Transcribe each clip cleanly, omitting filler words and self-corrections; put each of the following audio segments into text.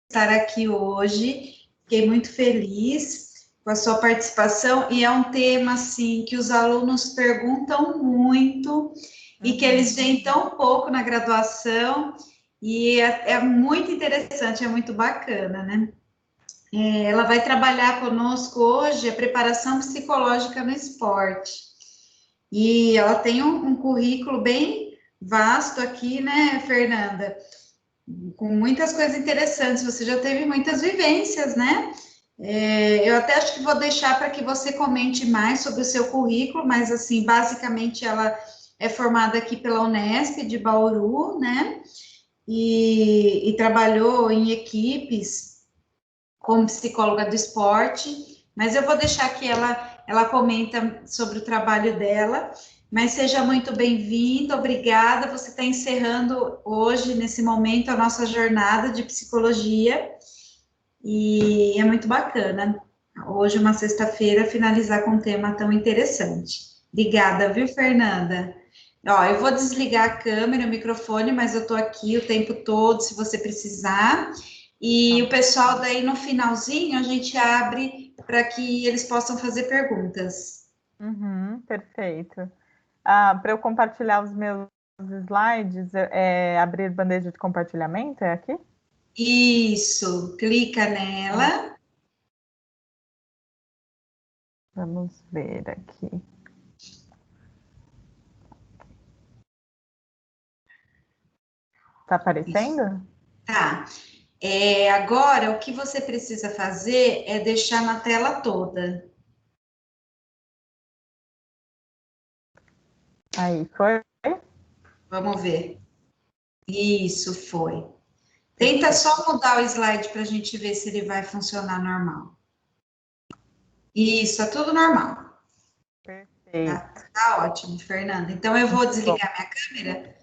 estar aqui hoje. Fiquei muito feliz com a sua participação e é um tema assim que os alunos perguntam muito e que eles veem tão pouco na graduação e é muito interessante, é muito bacana, né? Ela vai trabalhar conosco hoje a preparação psicológica no esporte. E ela tem um currículo bem vasto aqui, né, Fernanda? Com muitas coisas interessantes. Você já teve muitas vivências, né? Eu até acho que vou deixar para que você comente mais sobre o seu currículo, mas assim, basicamente ela é formada aqui pela Unesp de Bauru, né? E trabalhou em equipes como psicóloga do esporte, mas eu vou deixar que ela comenta sobre o trabalho dela. Mas seja muito bem-vinda, obrigada. Você está encerrando hoje, nesse momento, a nossa jornada de psicologia e é muito bacana. Hoje, uma sexta-feira, finalizar com um tema tão interessante. Obrigada, viu, Fernanda? Ó, eu vou desligar a câmera, o microfone, mas eu estou aqui o tempo todo, se você precisar. E o pessoal daí no finalzinho a gente abre para que eles possam fazer perguntas. Perfeito. Para eu compartilhar os meus slides, abrir bandeja de compartilhamento, é aqui? Isso, clica nela. Vamos ver aqui. Tá Isso, aparecendo? tá. Agora, o que você precisa fazer é deixar na tela toda. Aí, foi? Vamos ver. Isso foi. Tenta Perfeito. só mudar o slide para a gente ver se ele vai funcionar normal. Isso, tá tudo normal. Tá, Perfeito. tá ótimo, Fernanda. Então eu vou Bom, desligar minha câmera,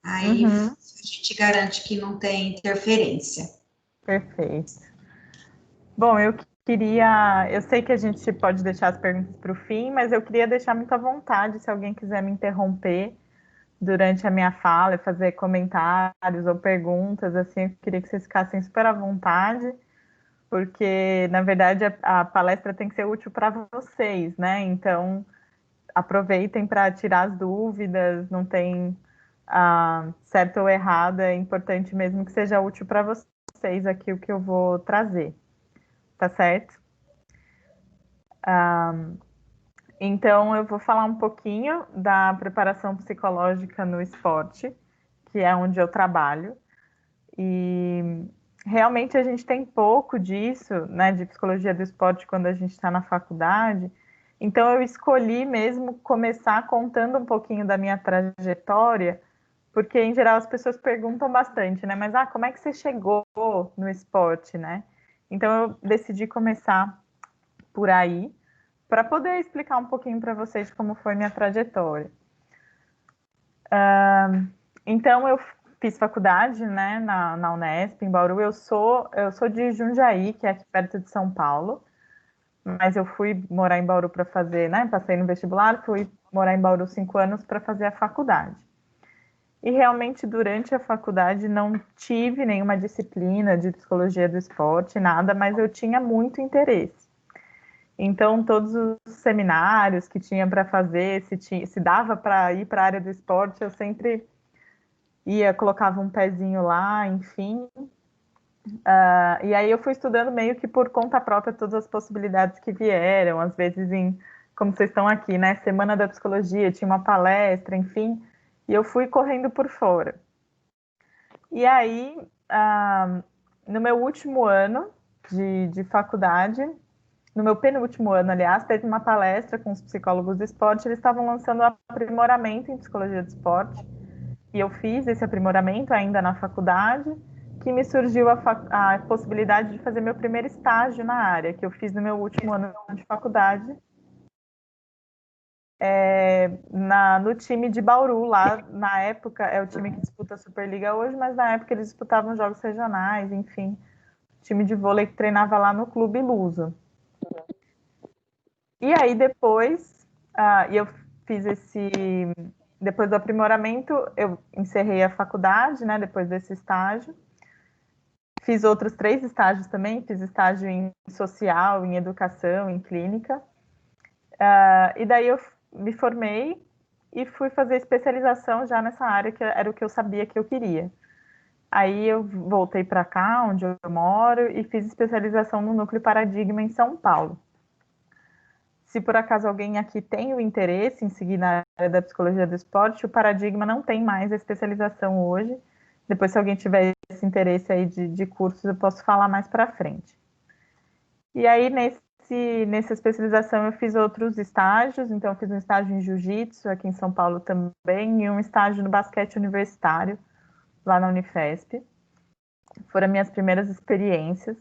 aí uhum, a gente garante que não tem interferência. perfeito. Bom, eu sei que a gente pode deixar as perguntas para o fim, mas eu queria deixar muito à vontade se alguém quiser me interromper durante a minha fala e fazer comentários ou perguntas, assim, eu queria que vocês ficassem super à vontade, porque, na verdade, a palestra tem que ser útil para vocês, né? Então, aproveitem para tirar as dúvidas, não tem certo ou errado, é importante mesmo que seja útil para vocês aqui o que eu vou trazer, tá certo? Então, eu vou falar um pouquinho da preparação psicológica no esporte, que é onde eu trabalho. E realmente a gente tem pouco disso, né, de psicologia do esporte quando a gente está na faculdade. Então, eu escolhi mesmo começar contando um pouquinho da minha trajetória, porque em geral as pessoas perguntam bastante, né? Mas como é que você chegou no esporte, né? Então, eu decidi começar por aí para poder explicar um pouquinho para vocês como foi minha trajetória. Então, eu fiz faculdade, né, na Unesp, em Bauru. Eu sou de Jundiaí, que é aqui perto de São Paulo, mas eu fui morar em Bauru para fazer, né, passei no vestibular, fui morar em Bauru 5 anos para fazer a faculdade. E realmente, durante a faculdade, não tive nenhuma disciplina de psicologia do esporte, nada, mas eu tinha muito interesse. Então, todos os seminários que tinha para fazer, se dava para ir para a área do esporte, eu sempre ia, colocava um pezinho lá, enfim. E aí eu fui estudando meio que por conta própria todas as possibilidades que vieram, às vezes como vocês estão aqui, né, Semana da Psicologia, tinha uma palestra, enfim, e eu fui correndo por fora. E aí, no meu último ano de faculdade, no meu penúltimo ano, aliás, teve uma palestra com os psicólogos do esporte, eles estavam lançando um aprimoramento em psicologia do esporte, e eu fiz esse aprimoramento ainda na faculdade, que me surgiu a possibilidade de fazer meu primeiro estágio na área, que eu fiz no meu último ano de faculdade, no time de Bauru, lá na época, é o time que disputa a Superliga hoje, mas na época eles disputavam jogos regionais, enfim, time de vôlei que treinava lá no Clube Luso. E aí depois, eu fiz depois do aprimoramento, eu encerrei a faculdade, né, depois desse estágio, Fiz outros 3 estágios também, fiz estágio em social, em educação, em clínica. E daí eu me formei e fui fazer especialização já nessa área, que era o que eu sabia que eu queria. Aí eu voltei para cá, onde eu moro, e fiz especialização no Núcleo Paradigma em São Paulo. Se por acaso alguém aqui tem o interesse em seguir na área da psicologia do esporte, o Paradigma não tem mais a especialização hoje. Depois, se alguém tiver esse interesse aí de cursos, eu posso falar mais para frente. E aí, nessa especialização, eu fiz outros estágios. Então, eu fiz um estágio em jiu-jitsu aqui em São Paulo também, e um estágio no basquete universitário, lá na Unifesp. Foram minhas primeiras experiências.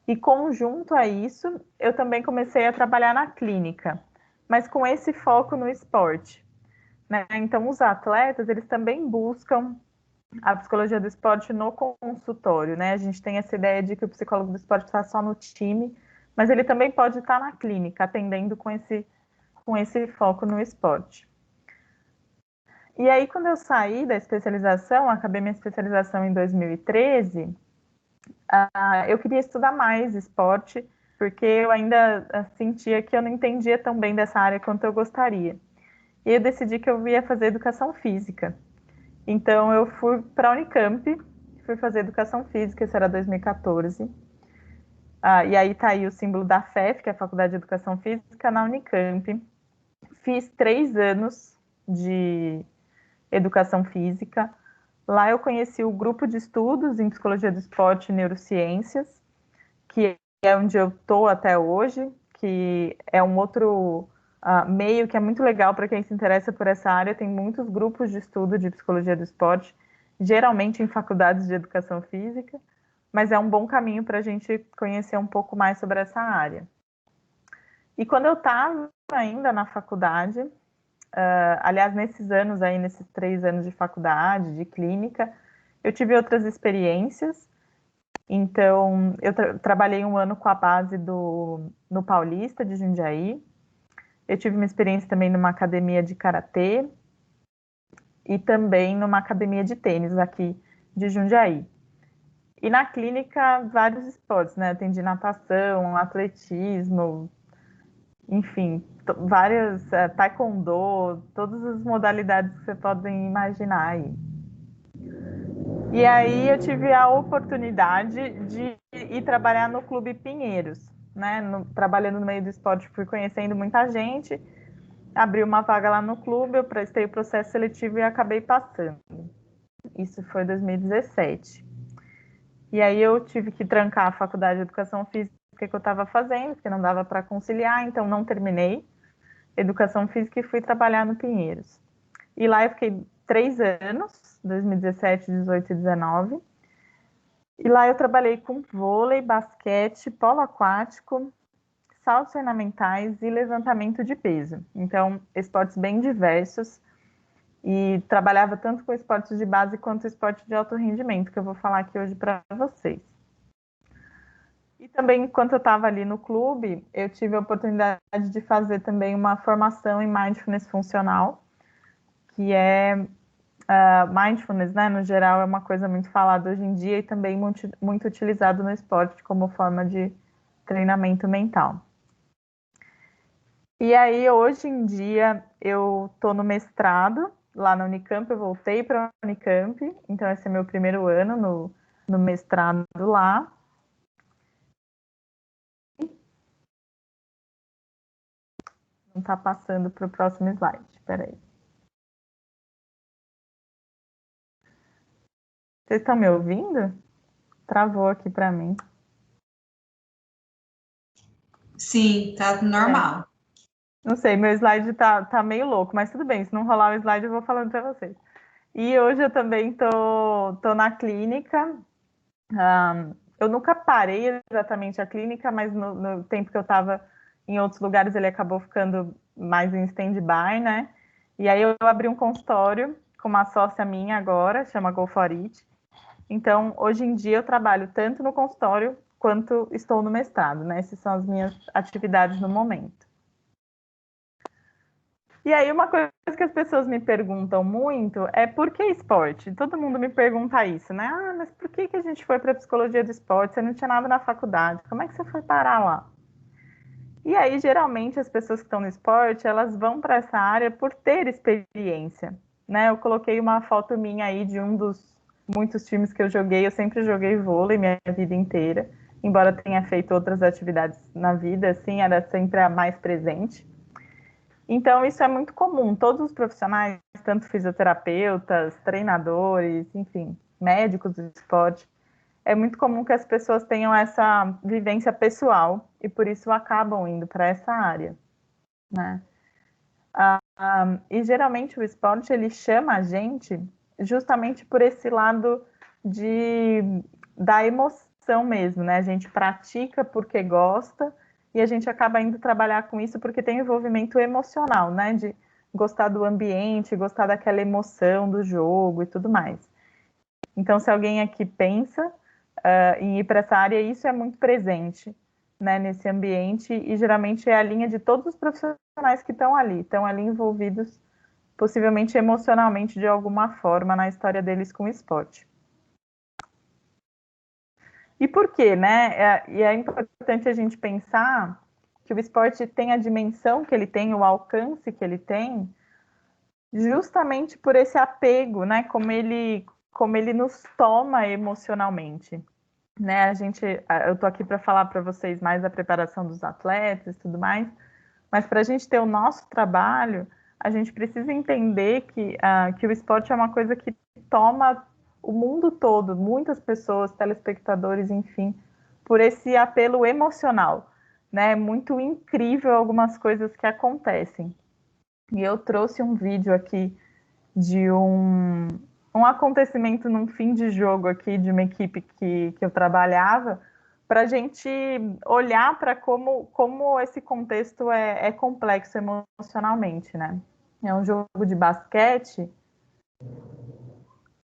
E conjunto a isso, eu também comecei a trabalhar na clínica, mas com esse foco no esporte, né? Então, os atletas, eles também buscam a psicologia do esporte no consultório, né? A gente tem essa ideia de que o psicólogo do esporte está só no time, mas ele também pode estar na clínica, atendendo com esse foco no esporte. E aí, quando eu saí da especialização, acabei minha especialização em 2013, eu queria estudar mais esporte, porque eu ainda sentia que eu não entendia tão bem dessa área quanto eu gostaria. E eu decidi que eu ia fazer educação física. Então, eu fui para a Unicamp, fui fazer educação física, isso era 2014. E aí está aí o símbolo da FEF, que é a Faculdade de Educação Física, na Unicamp. Fiz 3 anos de educação física. Lá eu conheci o grupo de estudos em psicologia do esporte e neurociências, que é onde eu estou até hoje, que é um outro meio que é muito legal para quem se interessa por essa área. Tem muitos grupos de estudo de psicologia do esporte, geralmente em faculdades de educação física, mas é um bom caminho para a gente conhecer um pouco mais sobre essa área. E quando eu estava ainda na faculdade, aliás, nesses anos aí, nesses 3 anos de faculdade, de clínica, eu tive outras experiências. Então, eu trabalhei 1 ano com a base no Paulista de Jundiaí. Eu tive uma experiência também numa academia de karatê e também numa academia de tênis aqui de Jundiaí. E na clínica, vários esportes, né? Atendi natação, atletismo, enfim, várias, taekwondo, todas as modalidades que você pode imaginar aí. E aí eu tive a oportunidade de ir trabalhar no Clube Pinheiros, né? Trabalhando no meio do esporte, fui conhecendo muita gente, abri uma vaga lá no clube, eu prestei o processo seletivo e acabei passando. Isso foi 2017. E aí eu tive que trancar a faculdade de educação física que eu estava fazendo, porque não dava para conciliar, então não terminei educação física e fui trabalhar no Pinheiros. E lá eu fiquei 3 anos, 2017, 18 e 19. E lá eu trabalhei com vôlei, basquete, polo aquático, saltos ornamentais e levantamento de peso. Então, esportes bem diversos. E trabalhava tanto com esportes de base quanto esporte de alto rendimento, que eu vou falar aqui hoje para vocês. E também, enquanto eu estava ali no clube, eu tive a oportunidade de fazer também uma formação em Mindfulness Funcional, que é mindfulness, né, no geral, é uma coisa muito falada hoje em dia e também muito utilizado no esporte como forma de treinamento mental. E aí, hoje em dia, eu estou no mestrado lá na Unicamp, eu voltei para a Unicamp, então esse é meu primeiro ano no mestrado lá. Não está passando para o próximo slide, espera aí. Vocês estão me ouvindo? Travou aqui para mim. Sim, tá normal. Não sei, meu slide tá meio louco, mas tudo bem, se não rolar o slide eu vou falando para vocês. E hoje eu também tô na clínica. Eu nunca parei exatamente a clínica, mas no tempo que eu estava em outros lugares ele acabou ficando mais em stand-by, né? E aí eu abri um consultório com uma sócia minha agora, chama Go For It. Então, hoje em dia eu trabalho tanto no consultório quanto estou no mestrado, né? Essas são as minhas atividades no momento. E aí, uma coisa que as pessoas me perguntam muito é por que esporte? Todo mundo me pergunta isso, né? Ah, mas por que a gente foi para a psicologia do esporte? Você não tinha nada na faculdade. Como é que você foi parar lá? E aí, geralmente, as pessoas que estão no esporte, elas vão para essa área por ter experiência, né? Eu coloquei uma foto minha aí de um dos muitos times que eu joguei. Eu sempre joguei vôlei minha vida inteira, embora tenha feito outras atividades na vida, assim, era sempre a mais presente. Então, isso é muito comum. Todos os profissionais, tanto fisioterapeutas, treinadores, enfim, médicos do esporte, é muito comum que as pessoas tenham essa vivência pessoal e por isso acabam indo para essa área, né? E geralmente o esporte ele chama a gente justamente por esse lado da emoção mesmo, né? A gente pratica porque gosta e a gente acaba indo trabalhar com isso porque tem envolvimento emocional, né? De gostar do ambiente, gostar daquela emoção do jogo e tudo mais. Então, se alguém aqui pensa em ir para essa área, isso é muito presente, né, nesse ambiente, e geralmente é a linha de todos os profissionais que estão ali envolvidos, possivelmente emocionalmente, de alguma forma, na história deles com o esporte. E por quê, né? E é importante a gente pensar que o esporte tem a dimensão que ele tem, o alcance que ele tem, justamente por esse apego, né? Como ele nos toma emocionalmente. Né, eu tô aqui para falar para vocês mais da preparação dos atletas e tudo mais, mas para a gente ter o nosso trabalho, a gente precisa entender que o esporte é uma coisa que toma o mundo todo, muitas pessoas, telespectadores, enfim, por esse apelo emocional, né? É muito incrível algumas coisas que acontecem. E eu trouxe um vídeo aqui de um acontecimento num fim de jogo aqui de uma equipe que eu trabalhava, para a gente olhar para como esse contexto é complexo emocionalmente, né? É um jogo de basquete,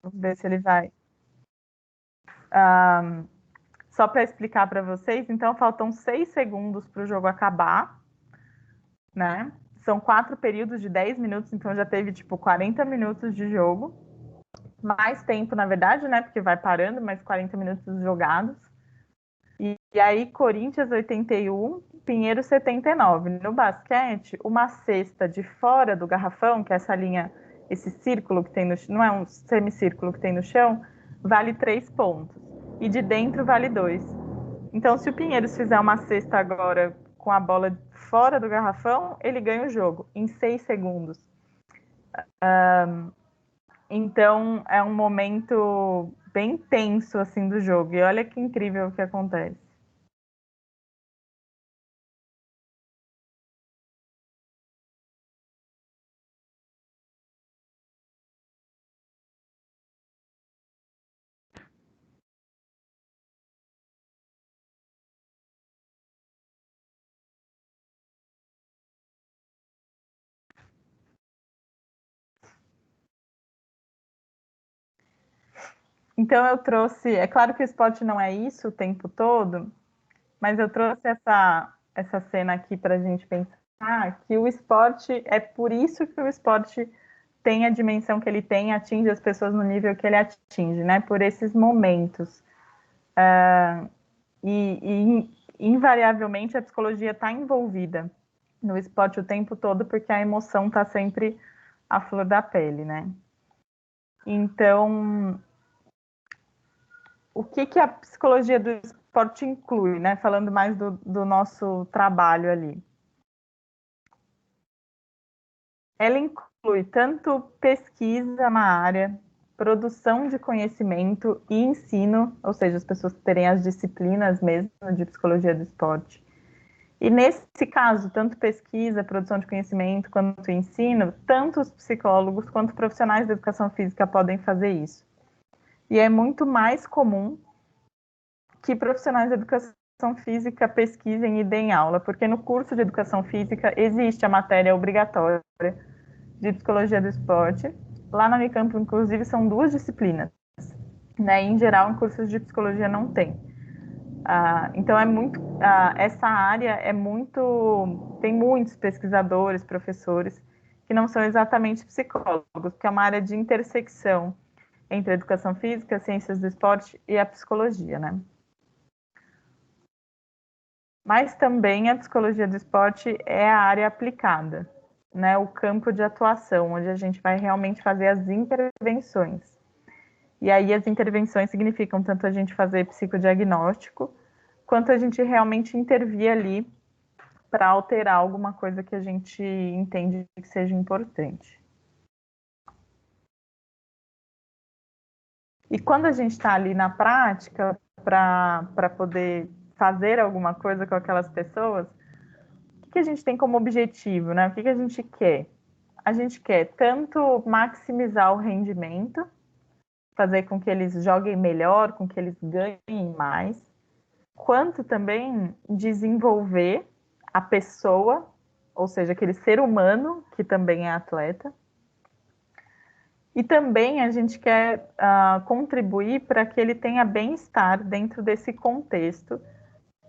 vamos ver se ele vai. Só para explicar para vocês, então faltam 6 segundos para o jogo acabar, né? São 4 períodos de 10 minutos, então já teve tipo 40 minutos de jogo. Mais tempo, na verdade, né? Porque vai parando, mais 40 minutos jogados. E aí, Corinthians 81, Pinheiro 79. No basquete, uma cesta de fora do garrafão, que é essa linha, esse círculo que tem no chão, não é um semicírculo que tem no chão, vale 3 pontos. E de dentro vale 2. Então, se o Pinheiros fizer uma cesta agora com a bola fora do garrafão, ele ganha o jogo em 6 segundos. Então, é um momento bem tenso, assim, do jogo. E olha que incrível o que acontece. Então, eu trouxe... É claro que o esporte não é isso o tempo todo, mas eu trouxe essa cena aqui para a gente pensar que o esporte... É por isso que o esporte tem a dimensão que ele tem, atinge as pessoas no nível que ele atinge, né? Por esses momentos. E invariavelmente, a psicologia está envolvida no esporte o tempo todo, porque a emoção está sempre à flor da pele, né? Então, o que a psicologia do esporte inclui, né? Falando mais do nosso trabalho ali. Ela inclui tanto pesquisa na área, produção de conhecimento e ensino, ou seja, as pessoas terem as disciplinas mesmo de psicologia do esporte. E nesse caso, tanto pesquisa, produção de conhecimento, quanto ensino, tanto os psicólogos quanto profissionais da educação física podem fazer isso. E é muito mais comum que profissionais da educação física pesquisem e deem aula, porque no curso de educação física existe a matéria obrigatória de psicologia do esporte. Lá na Unicamp, inclusive, são 2 disciplinas, né? E, em geral, em cursos de psicologia não tem. Então é muito, essa área é muito, tem muitos pesquisadores, professores que que não são exatamente psicólogos, que é uma área de intersecção entre a educação física, ciências do esporte e a psicologia, né? Mas também a psicologia do esporte é a área aplicada, né? O campo de atuação, onde a gente vai realmente fazer as intervenções. E aí as intervenções significam tanto a gente fazer psicodiagnóstico, quanto a gente realmente intervir ali para alterar alguma coisa que a gente entende que seja importante. E quando a gente está ali na prática, para poder fazer alguma coisa com aquelas pessoas, o que a gente tem como objetivo, né? O que a gente quer? A gente quer tanto maximizar o rendimento, fazer com que eles joguem melhor, com que eles ganhem mais, quanto também desenvolver a pessoa, ou seja, aquele ser humano que também é atleta. E também a gente quer contribuir para que ele tenha bem-estar dentro desse contexto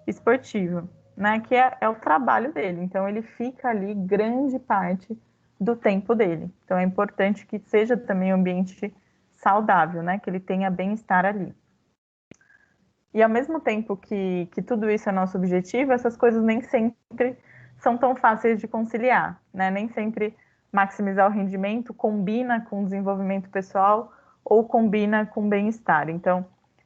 esportivo, né? Que é o trabalho dele. Então, ele fica ali grande parte do tempo dele. Então, é importante que seja também um ambiente saudável, né? Que ele tenha bem-estar ali. E ao mesmo tempo que tudo isso é nosso objetivo, essas coisas nem sempre são tão fáceis de conciliar, né? Nem sempre maximizar o rendimento combina com o desenvolvimento pessoal ou combina com bem-estar. Então,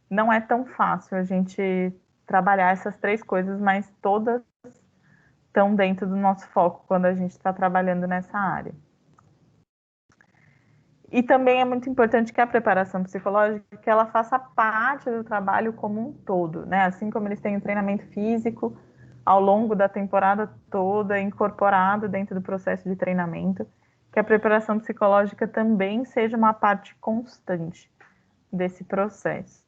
não é tão fácil a gente trabalhar essas três coisas, mas todas estão dentro do nosso foco quando a gente está trabalhando nessa área. E também é muito importante que a preparação psicológica que ela faça parte do trabalho como um todo, né? Assim como eles têm o treinamento físico ao longo da temporada toda incorporado dentro do processo de treinamento, que a preparação psicológica também seja uma parte constante desse processo.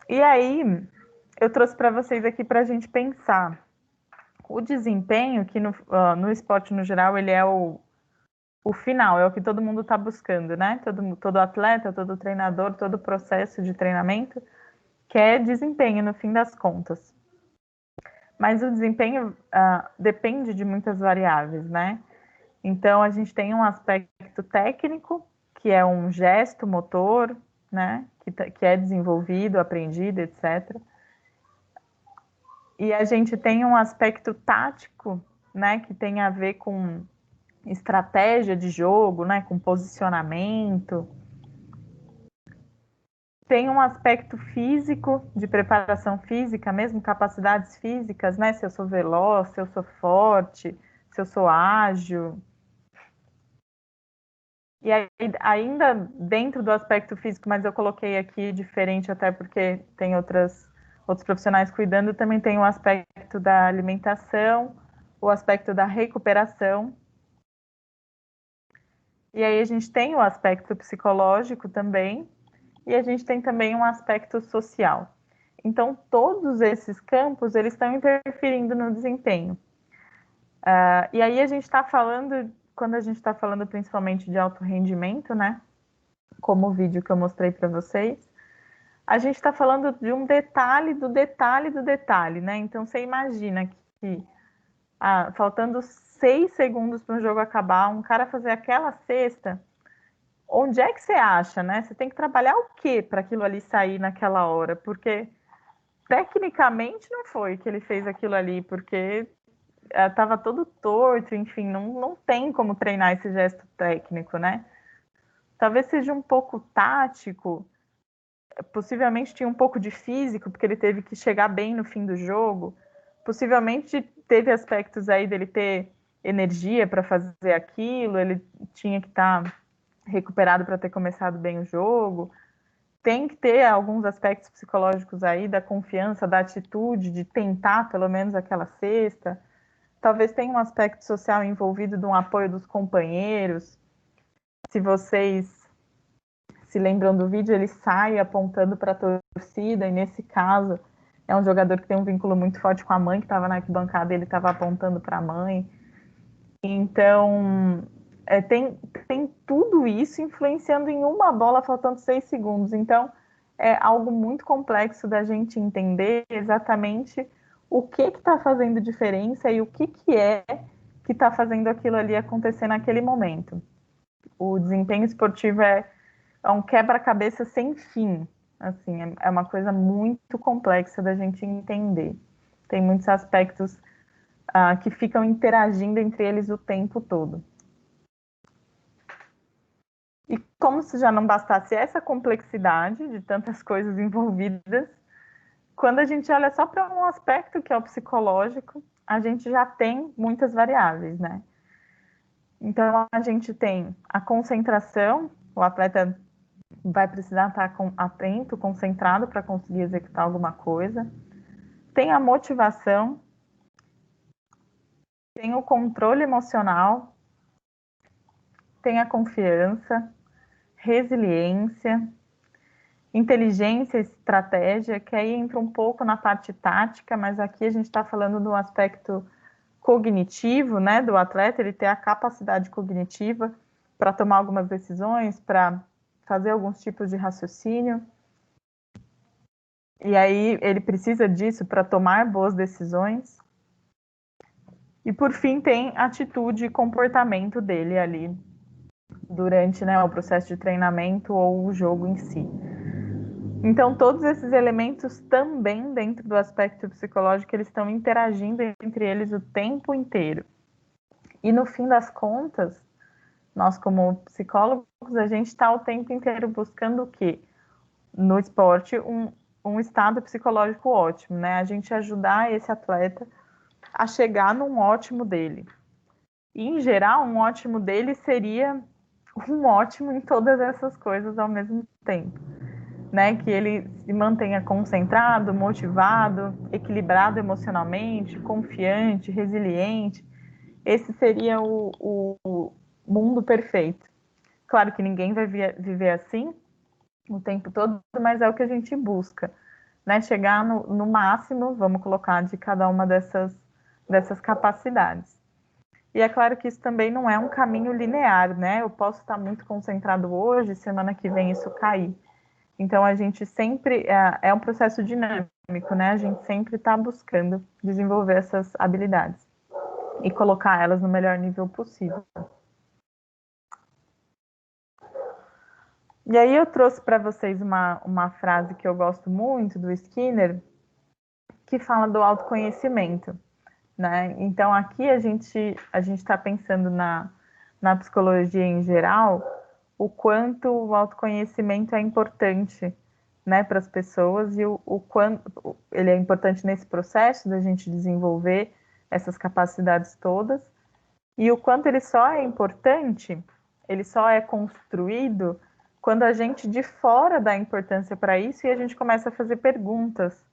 E aí, eu trouxe para vocês aqui para a gente pensar o desempenho, que no esporte no geral ele é o final, é o que todo mundo está buscando, né? Todo atleta, todo treinador, todo processo de treinamento quer desempenho no fim das contas. Mas o desempenho depende de muitas variáveis, né? Então, a gente tem um aspecto técnico, que é um gesto motor, né? Que é desenvolvido, aprendido, etc. E a gente tem um aspecto tático, né? Que tem a ver com estratégia de jogo, né? Com posicionamento. Tem um aspecto físico, de preparação física, mesmo capacidades físicas, né? Se eu sou veloz, se eu sou forte, se eu sou ágil. E aí, ainda dentro do aspecto físico, mas eu coloquei aqui diferente até porque tem outros profissionais cuidando, também tem o aspecto da alimentação, o aspecto da recuperação. E aí a gente tem o aspecto psicológico também, e a gente tem também um aspecto social. Então, todos esses campos, eles estão interferindo no desempenho. E aí a gente está falando, quando a gente está falando principalmente de alto rendimento, né? Como o vídeo que eu mostrei para vocês, a gente está falando de um detalhe do detalhe do detalhe, né? Então, você imagina que faltando 6 segundos para o jogo acabar, um cara fazer aquela cesta, onde é que você acha, né? Você tem que trabalhar o quê para aquilo ali sair naquela hora? Porque tecnicamente não foi que ele fez aquilo ali, porque estava todo torto, enfim, não tem como treinar esse gesto técnico, né? Talvez seja um pouco tático, possivelmente tinha um pouco de físico, porque ele teve que chegar bem no fim do jogo, possivelmente teve aspectos aí dele ter energia para fazer aquilo, ele tinha que estar recuperado para ter começado bem o jogo. Tem que ter alguns aspectos psicológicos aí da confiança, da atitude, de tentar pelo menos aquela cesta. Talvez tenha um aspecto social envolvido de um apoio dos companheiros. Se vocês se lembram do vídeo, ele sai apontando para a torcida, e nesse caso é um jogador que tem um vínculo muito forte com a mãe, que estava na arquibancada, ele estava apontando para a mãe. Então, tem tudo isso influenciando em uma bola faltando 6 segundos. Então, é algo muito complexo da gente entender exatamente o que está fazendo diferença e o que é que está fazendo aquilo ali acontecer naquele momento. O desempenho esportivo é um quebra-cabeça sem fim. Assim, é uma coisa muito complexa da gente entender. Tem muitos aspectos que ficam interagindo entre eles o tempo todo. E como se já não bastasse essa complexidade de tantas coisas envolvidas, quando a gente olha só para um aspecto que é o psicológico, a gente já tem muitas variáveis, né? Então, a gente tem a concentração, o atleta vai precisar estar atento, concentrado para conseguir executar alguma coisa. Tem a motivação, tem o controle emocional, tem a confiança, resiliência, inteligência, estratégia, que aí entra um pouco na parte tática, mas aqui a gente está falando do aspecto cognitivo, né, do atleta, ele ter a capacidade cognitiva para tomar algumas decisões, para fazer alguns tipos de raciocínio. E aí ele precisa disso para tomar boas decisões. E por fim tem atitude e comportamento dele ali durante, né, o processo de treinamento ou o jogo em si. Então todos esses elementos também dentro do aspecto psicológico eles estão interagindo entre eles o tempo inteiro. E no fim das contas, nós como psicólogos, a gente está o tempo inteiro buscando o quê? No esporte, um estado psicológico ótimo, né? A gente ajudar esse atleta a chegar num ótimo dele. E, em geral, um ótimo dele seria um ótimo em todas essas coisas ao mesmo tempo, né? Que ele se mantenha concentrado, motivado, equilibrado emocionalmente, confiante, resiliente. Esse seria o mundo perfeito. Claro que ninguém vai viver assim o tempo todo, mas é o que a gente busca, né? Chegar no máximo, vamos colocar, de cada uma dessas capacidades. E é claro que isso também não é um caminho linear, né? Eu posso estar muito concentrado hoje, semana que vem isso cair. Então a gente sempre é um processo dinâmico, né? A gente sempre está buscando desenvolver essas habilidades e colocar elas no melhor nível possível. E aí eu trouxe para vocês uma frase que eu gosto muito do Skinner, que fala do autoconhecimento, né? Então aqui a gente está pensando na psicologia em geral, o quanto o autoconhecimento é importante, né, para as pessoas e o quanto ele é importante nesse processo da gente desenvolver essas capacidades todas e o quanto ele só é importante, ele só é construído quando a gente de fora dá importância para isso e a gente começa a fazer perguntas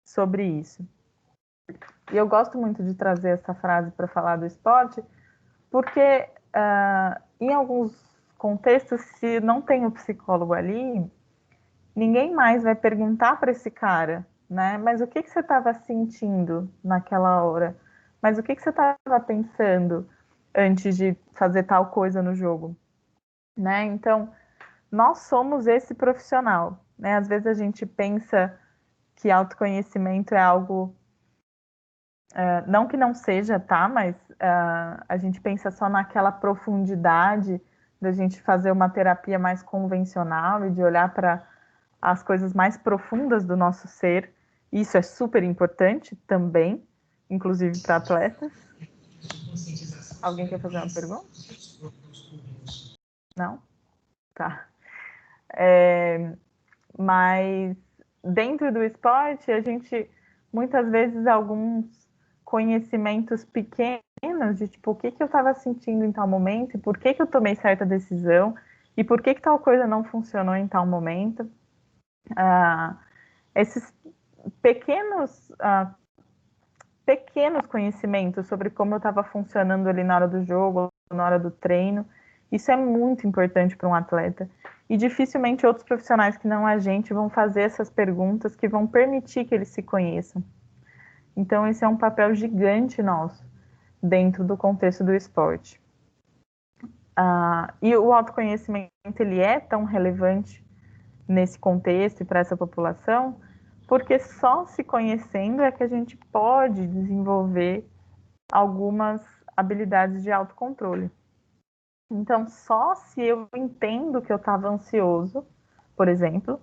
sobre isso. E eu gosto muito de trazer essa frase para falar do esporte, porque em alguns contextos, se não tem o psicólogo ali, ninguém mais vai perguntar para esse cara, né? Mas o que você estava sentindo naquela hora? Mas o que você estava pensando antes de fazer tal coisa no jogo, né? Então, nós somos esse profissional, né? Às vezes a gente pensa que autoconhecimento é algo, não que não seja, tá? Mas a gente pensa só naquela profundidade da gente fazer uma terapia mais convencional e de olhar para as coisas mais profundas do nosso ser. Isso é super importante também, inclusive para atletas. Alguém quer fazer uma pergunta? Não? Tá. Mas dentro do esporte, a gente, muitas vezes, alguns conhecimentos pequenos de tipo, o que eu estava sentindo em tal momento, e por que eu tomei certa decisão, e por que tal coisa não funcionou em tal momento. Esses pequenos, pequenos conhecimentos sobre como eu estava funcionando ali na hora do jogo, na hora do treino, isso é muito importante para um atleta. E dificilmente outros profissionais que não a gente vão fazer essas perguntas que vão permitir que eles se conheçam. Então, esse é um papel gigante nosso dentro do contexto do esporte. E o autoconhecimento ele é tão relevante nesse contexto e para essa população, porque só se conhecendo é que a gente pode desenvolver algumas habilidades de autocontrole. Então, só se eu entendo que eu estava ansioso, por exemplo,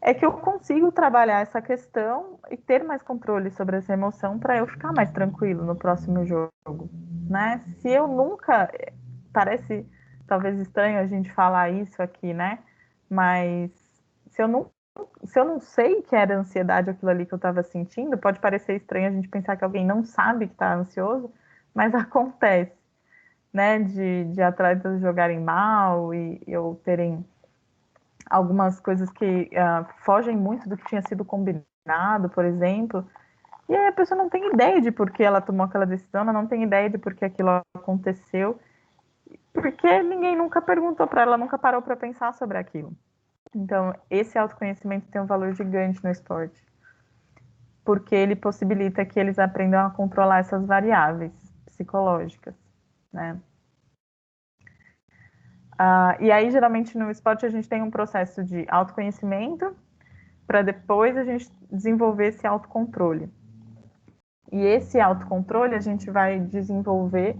é que eu consigo trabalhar essa questão e ter mais controle sobre essa emoção para eu ficar mais tranquilo no próximo jogo, né? Se eu nunca, parece talvez estranho a gente falar isso aqui, né? Mas se eu não sei que era ansiedade aquilo ali que eu estava sentindo, pode parecer estranho a gente pensar que alguém não sabe que está ansioso, mas acontece, né? De atletas jogarem mal ou terem algumas coisas que fogem muito do que tinha sido combinado, por exemplo. E aí a pessoa não tem ideia de por que ela tomou aquela decisão, ela não tem ideia de por que aquilo aconteceu, porque ninguém nunca perguntou para ela, nunca parou para pensar sobre aquilo. Então, esse autoconhecimento tem um valor gigante no esporte, porque ele possibilita que eles aprendam a controlar essas variáveis psicológicas, né? E aí, geralmente, no esporte, a gente tem um processo de autoconhecimento para depois a gente desenvolver esse autocontrole. E esse autocontrole a gente vai desenvolver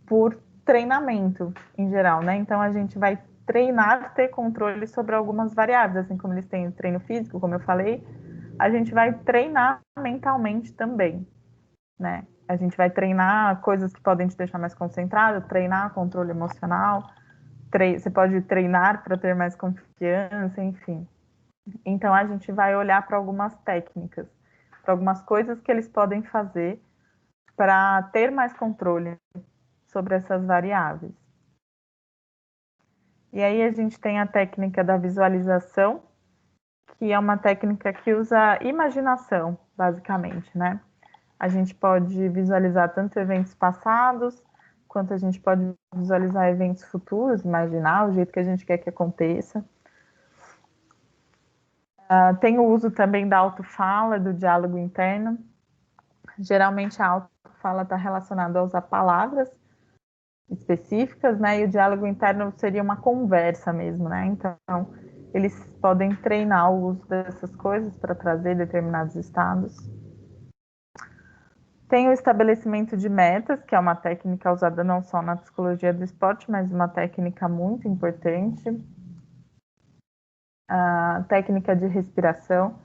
por treinamento, em geral, né? Então, a gente vai treinar, ter controle sobre algumas variáveis, assim como eles têm o treino físico, como eu falei, a gente vai treinar mentalmente também, né? A gente vai treinar coisas que podem te deixar mais concentrado, treinar controle emocional, você pode treinar para ter mais confiança, enfim. Então, a gente vai olhar para algumas técnicas, para algumas coisas que eles podem fazer para ter mais controle sobre essas variáveis. E aí a gente tem a técnica da visualização, que é uma técnica que usa imaginação, basicamente, né? A gente pode visualizar tanto eventos passados, quanto a gente pode visualizar eventos futuros, imaginar o jeito que a gente quer que aconteça. Tem o uso também da autofala, do diálogo interno. Geralmente a autofala está relacionada a usar palavras específicas, né? E o diálogo interno seria uma conversa mesmo, né? Então, eles podem treinar o uso dessas coisas para trazer determinados estados. Tem o estabelecimento de metas, que é uma técnica usada não só na psicologia do esporte, mas uma técnica muito importante. A técnica de respiração,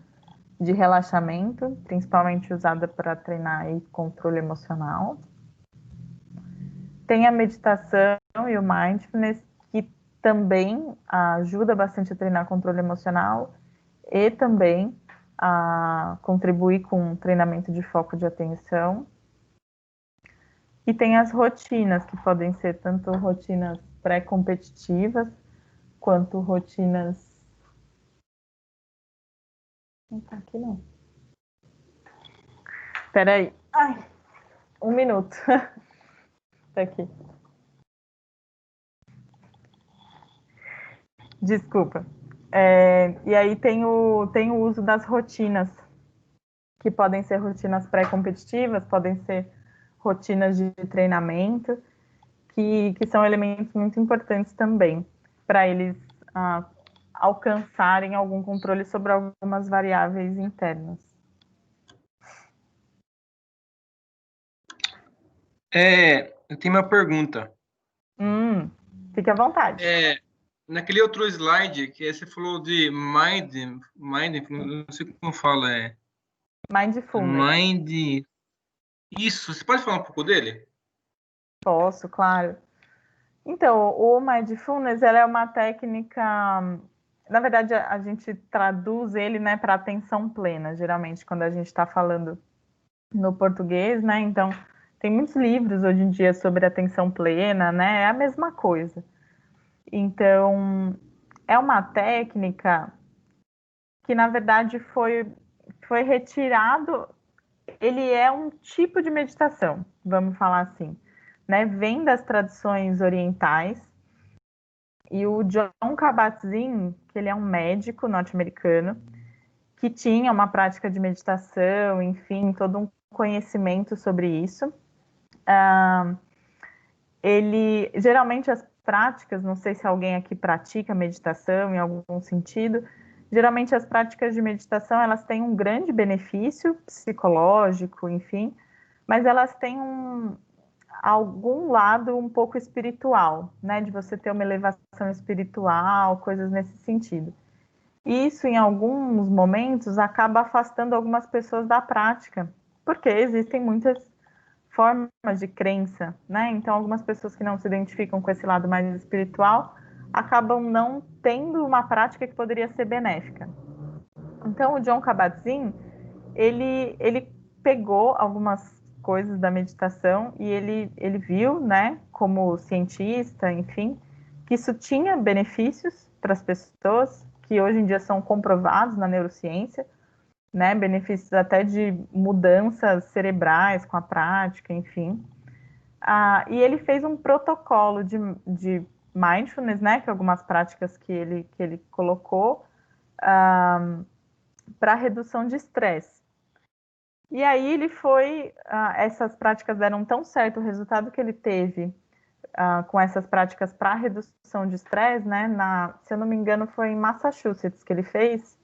de relaxamento, principalmente usada para treinar aí controle emocional. Tem a meditação e o mindfulness, que também ajuda bastante a treinar controle emocional e também a contribuir com o treinamento de foco de atenção. E tem as rotinas, que podem ser tanto rotinas pré-competitivas, quanto rotinas... Não tá aqui, não. Espera aí. Ai, um minuto. Tá aqui. Desculpa. E aí tem o uso das rotinas, que podem ser rotinas pré-competitivas, podem ser rotinas de treinamento, que são elementos muito importantes também para eles alcançarem algum controle sobre algumas variáveis internas. Eu tenho uma pergunta. Fique à vontade. Naquele outro slide que você falou de não sei como fala, Mindfulness. Isso, você pode falar um pouco dele? Posso, claro. Então, o Mindfulness, ela é uma técnica... Na verdade, a gente traduz ele, né, para atenção plena, geralmente, quando a gente está falando no português, né? Então, tem muitos livros hoje em dia sobre atenção plena, né? É a mesma coisa. Então, é uma técnica que, na verdade, foi retirado... Ele é um tipo de meditação, vamos falar assim, né? Vem das tradições orientais. E o John Kabat-Zinn, que ele é um médico norte-americano, que tinha uma prática de meditação, enfim, todo um conhecimento sobre isso. Geralmente as práticas, não sei se alguém aqui pratica meditação em algum sentido, Geralmente as práticas de meditação, elas têm um grande benefício psicológico, enfim, mas elas têm algum lado um pouco espiritual, né? De você ter uma elevação espiritual, coisas nesse sentido. Isso, em alguns momentos, acaba afastando algumas pessoas da prática, porque existem muitas formas de crença, né? Então, algumas pessoas que não se identificam com esse lado mais espiritual acabam não tendo uma prática que poderia ser benéfica. Então, o Jon Kabat-Zinn, ele pegou algumas coisas da meditação e ele viu, né, como cientista, enfim, que isso tinha benefícios para as pessoas, que hoje em dia são comprovados na neurociência, né, benefícios até de mudanças cerebrais com a prática, enfim. E ele fez um protocolo de mindfulness, né, que algumas práticas que ele colocou para redução de estresse. E aí ele essas práticas deram tão certo o resultado que ele teve com essas práticas para redução de estresse, né, se eu não me engano foi em Massachusetts que ele fez,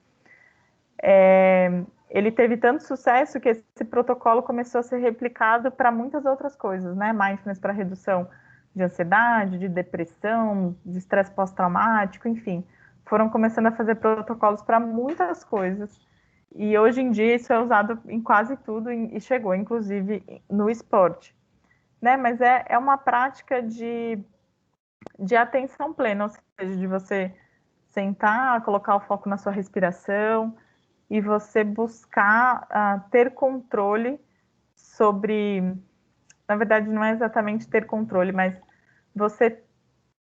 ele teve tanto sucesso que esse protocolo começou a ser replicado para muitas outras coisas, né? Mindfulness para redução de ansiedade, de depressão, de estresse pós-traumático, enfim. Foram começando a fazer protocolos para muitas coisas. E hoje em dia isso é usado em quase tudo e chegou, inclusive, no esporte. Né? Mas é uma prática de atenção plena, ou seja, de você sentar, colocar o foco na sua respiração, e você buscar ter controle sobre... Na verdade, não é exatamente ter controle, mas você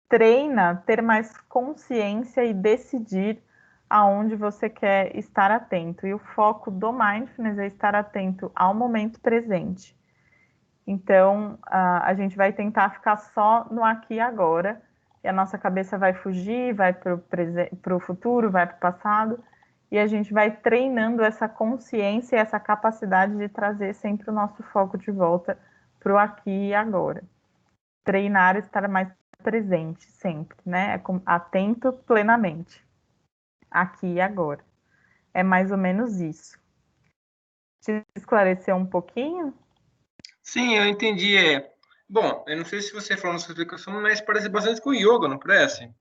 treina ter mais consciência e decidir aonde você quer estar atento. E o foco do mindfulness é estar atento ao momento presente. Então, a gente vai tentar ficar só no aqui e agora, e a nossa cabeça vai fugir, vai para o futuro, vai para o passado, e a gente vai treinando essa consciência e essa capacidade de trazer sempre o nosso foco de volta para o aqui e agora. Treinar estar mais presente sempre, né? Atento plenamente. Aqui e agora. É mais ou menos isso. Te esclareceu um pouquinho? Sim, eu entendi. Bom, eu não sei se você falou na sua explicação, mas parece bastante com yoga, não parece? Com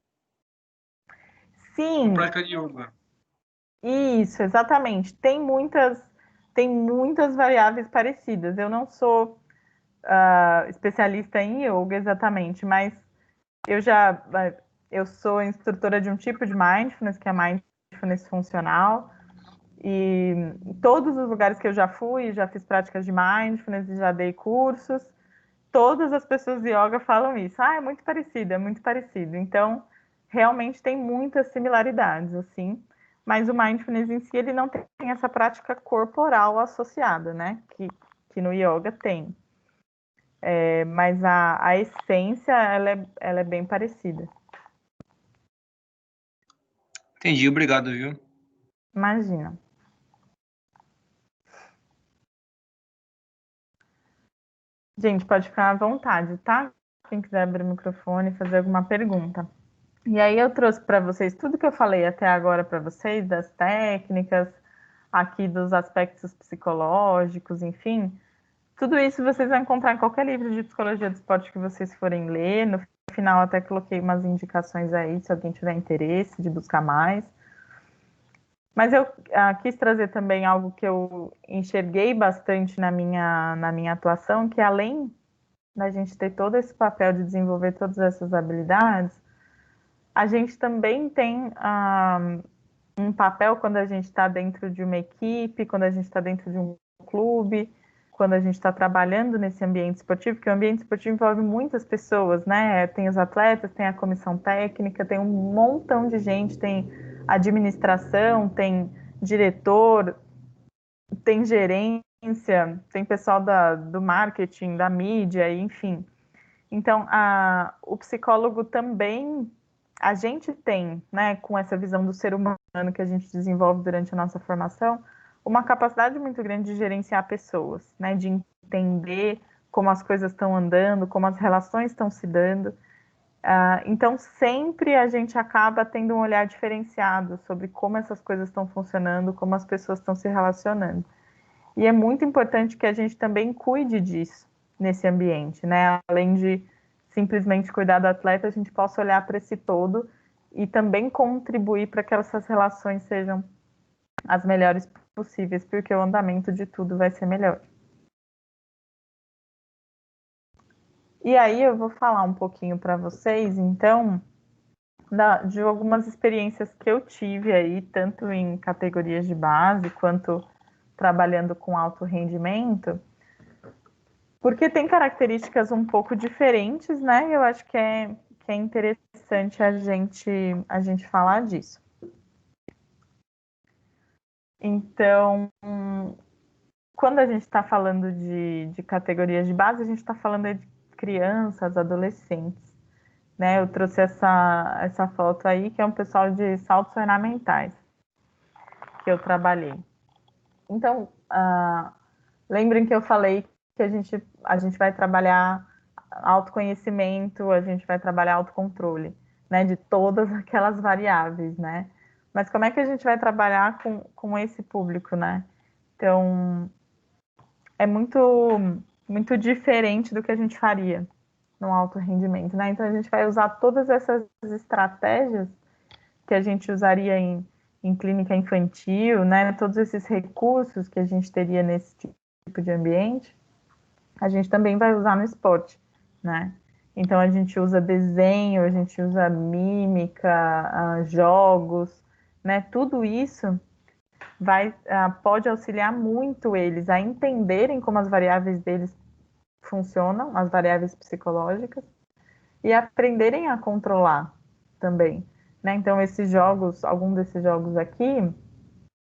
Sim, prática de yoga. isso, exatamente. Tem muitas variáveis parecidas. Eu não sou especialista em yoga exatamente, mas eu já eu sou instrutora de um tipo de mindfulness, que é mindfulness funcional, e em todos os lugares que eu já fui, já fiz práticas de mindfulness e já dei cursos, todas as pessoas de yoga falam isso. É muito parecido, é muito parecido. Então, realmente tem muitas similaridades, assim, mas o mindfulness em si, ele não tem essa prática corporal associada, né, que no yoga tem. Mas a essência, ela é bem parecida. Entendi, obrigado, viu? Imagina. Gente, pode ficar à vontade, tá? Quem quiser abrir o microfone e fazer alguma pergunta. E aí eu trouxe para vocês tudo que eu falei até agora para vocês, das técnicas, aqui dos aspectos psicológicos, enfim. Tudo isso vocês vão encontrar em qualquer livro de psicologia do esporte que vocês forem ler. No final até coloquei umas indicações aí, se alguém tiver interesse de buscar mais. Mas eu quis trazer também algo que eu enxerguei bastante na minha atuação, que além da gente ter todo esse papel de desenvolver todas essas habilidades, a gente também tem um papel quando a gente está dentro de uma equipe, quando a gente está dentro de um clube, quando a gente está trabalhando nesse ambiente esportivo, porque o ambiente esportivo envolve muitas pessoas, né? Tem os atletas, tem a comissão técnica, tem um montão de gente, tem administração, tem diretor, tem gerência, tem pessoal do marketing, da mídia, enfim. Então, o psicólogo também, a gente tem, né, com essa visão do ser humano que a gente desenvolve durante a nossa formação, uma capacidade muito grande de gerenciar pessoas, né, de entender como as coisas estão andando, como as relações estão se dando. Então, sempre a gente acaba tendo um olhar diferenciado sobre como essas coisas estão funcionando, como as pessoas estão se relacionando. E é muito importante que a gente também cuide disso nesse ambiente, né? Além de simplesmente cuidar do atleta, a gente possa olhar para esse todo e também contribuir para que essas relações sejam as melhores possíveis, porque o andamento de tudo vai ser melhor. E aí eu vou falar um pouquinho para vocês, então, de algumas experiências que eu tive aí, tanto em categorias de base quanto trabalhando com alto rendimento, porque tem características um pouco diferentes, né? Eu acho que é interessante a gente falar disso. Então, quando a gente está falando de categorias de base, a gente está falando de crianças, adolescentes, né? Eu trouxe essa foto aí, que é um pessoal de saltos ornamentais, que eu trabalhei. Então, lembrem que eu falei que a gente vai trabalhar autoconhecimento, a gente vai trabalhar autocontrole, né? De todas aquelas variáveis, né? Mas como é que a gente vai trabalhar com esse público, né? Então, é muito diferente do que a gente faria no alto rendimento, né? Então, a gente vai usar todas essas estratégias que a gente usaria em clínica infantil, né? Todos esses recursos que a gente teria nesse tipo de ambiente, a gente também vai usar no esporte, né? Então, a gente usa desenho, a gente usa mímica, jogos, né? Tudo isso pode auxiliar muito eles a entenderem como as variáveis deles funcionam, as variáveis psicológicas, e aprenderem a controlar também, né? Então, esses jogos, algum desses jogos aqui,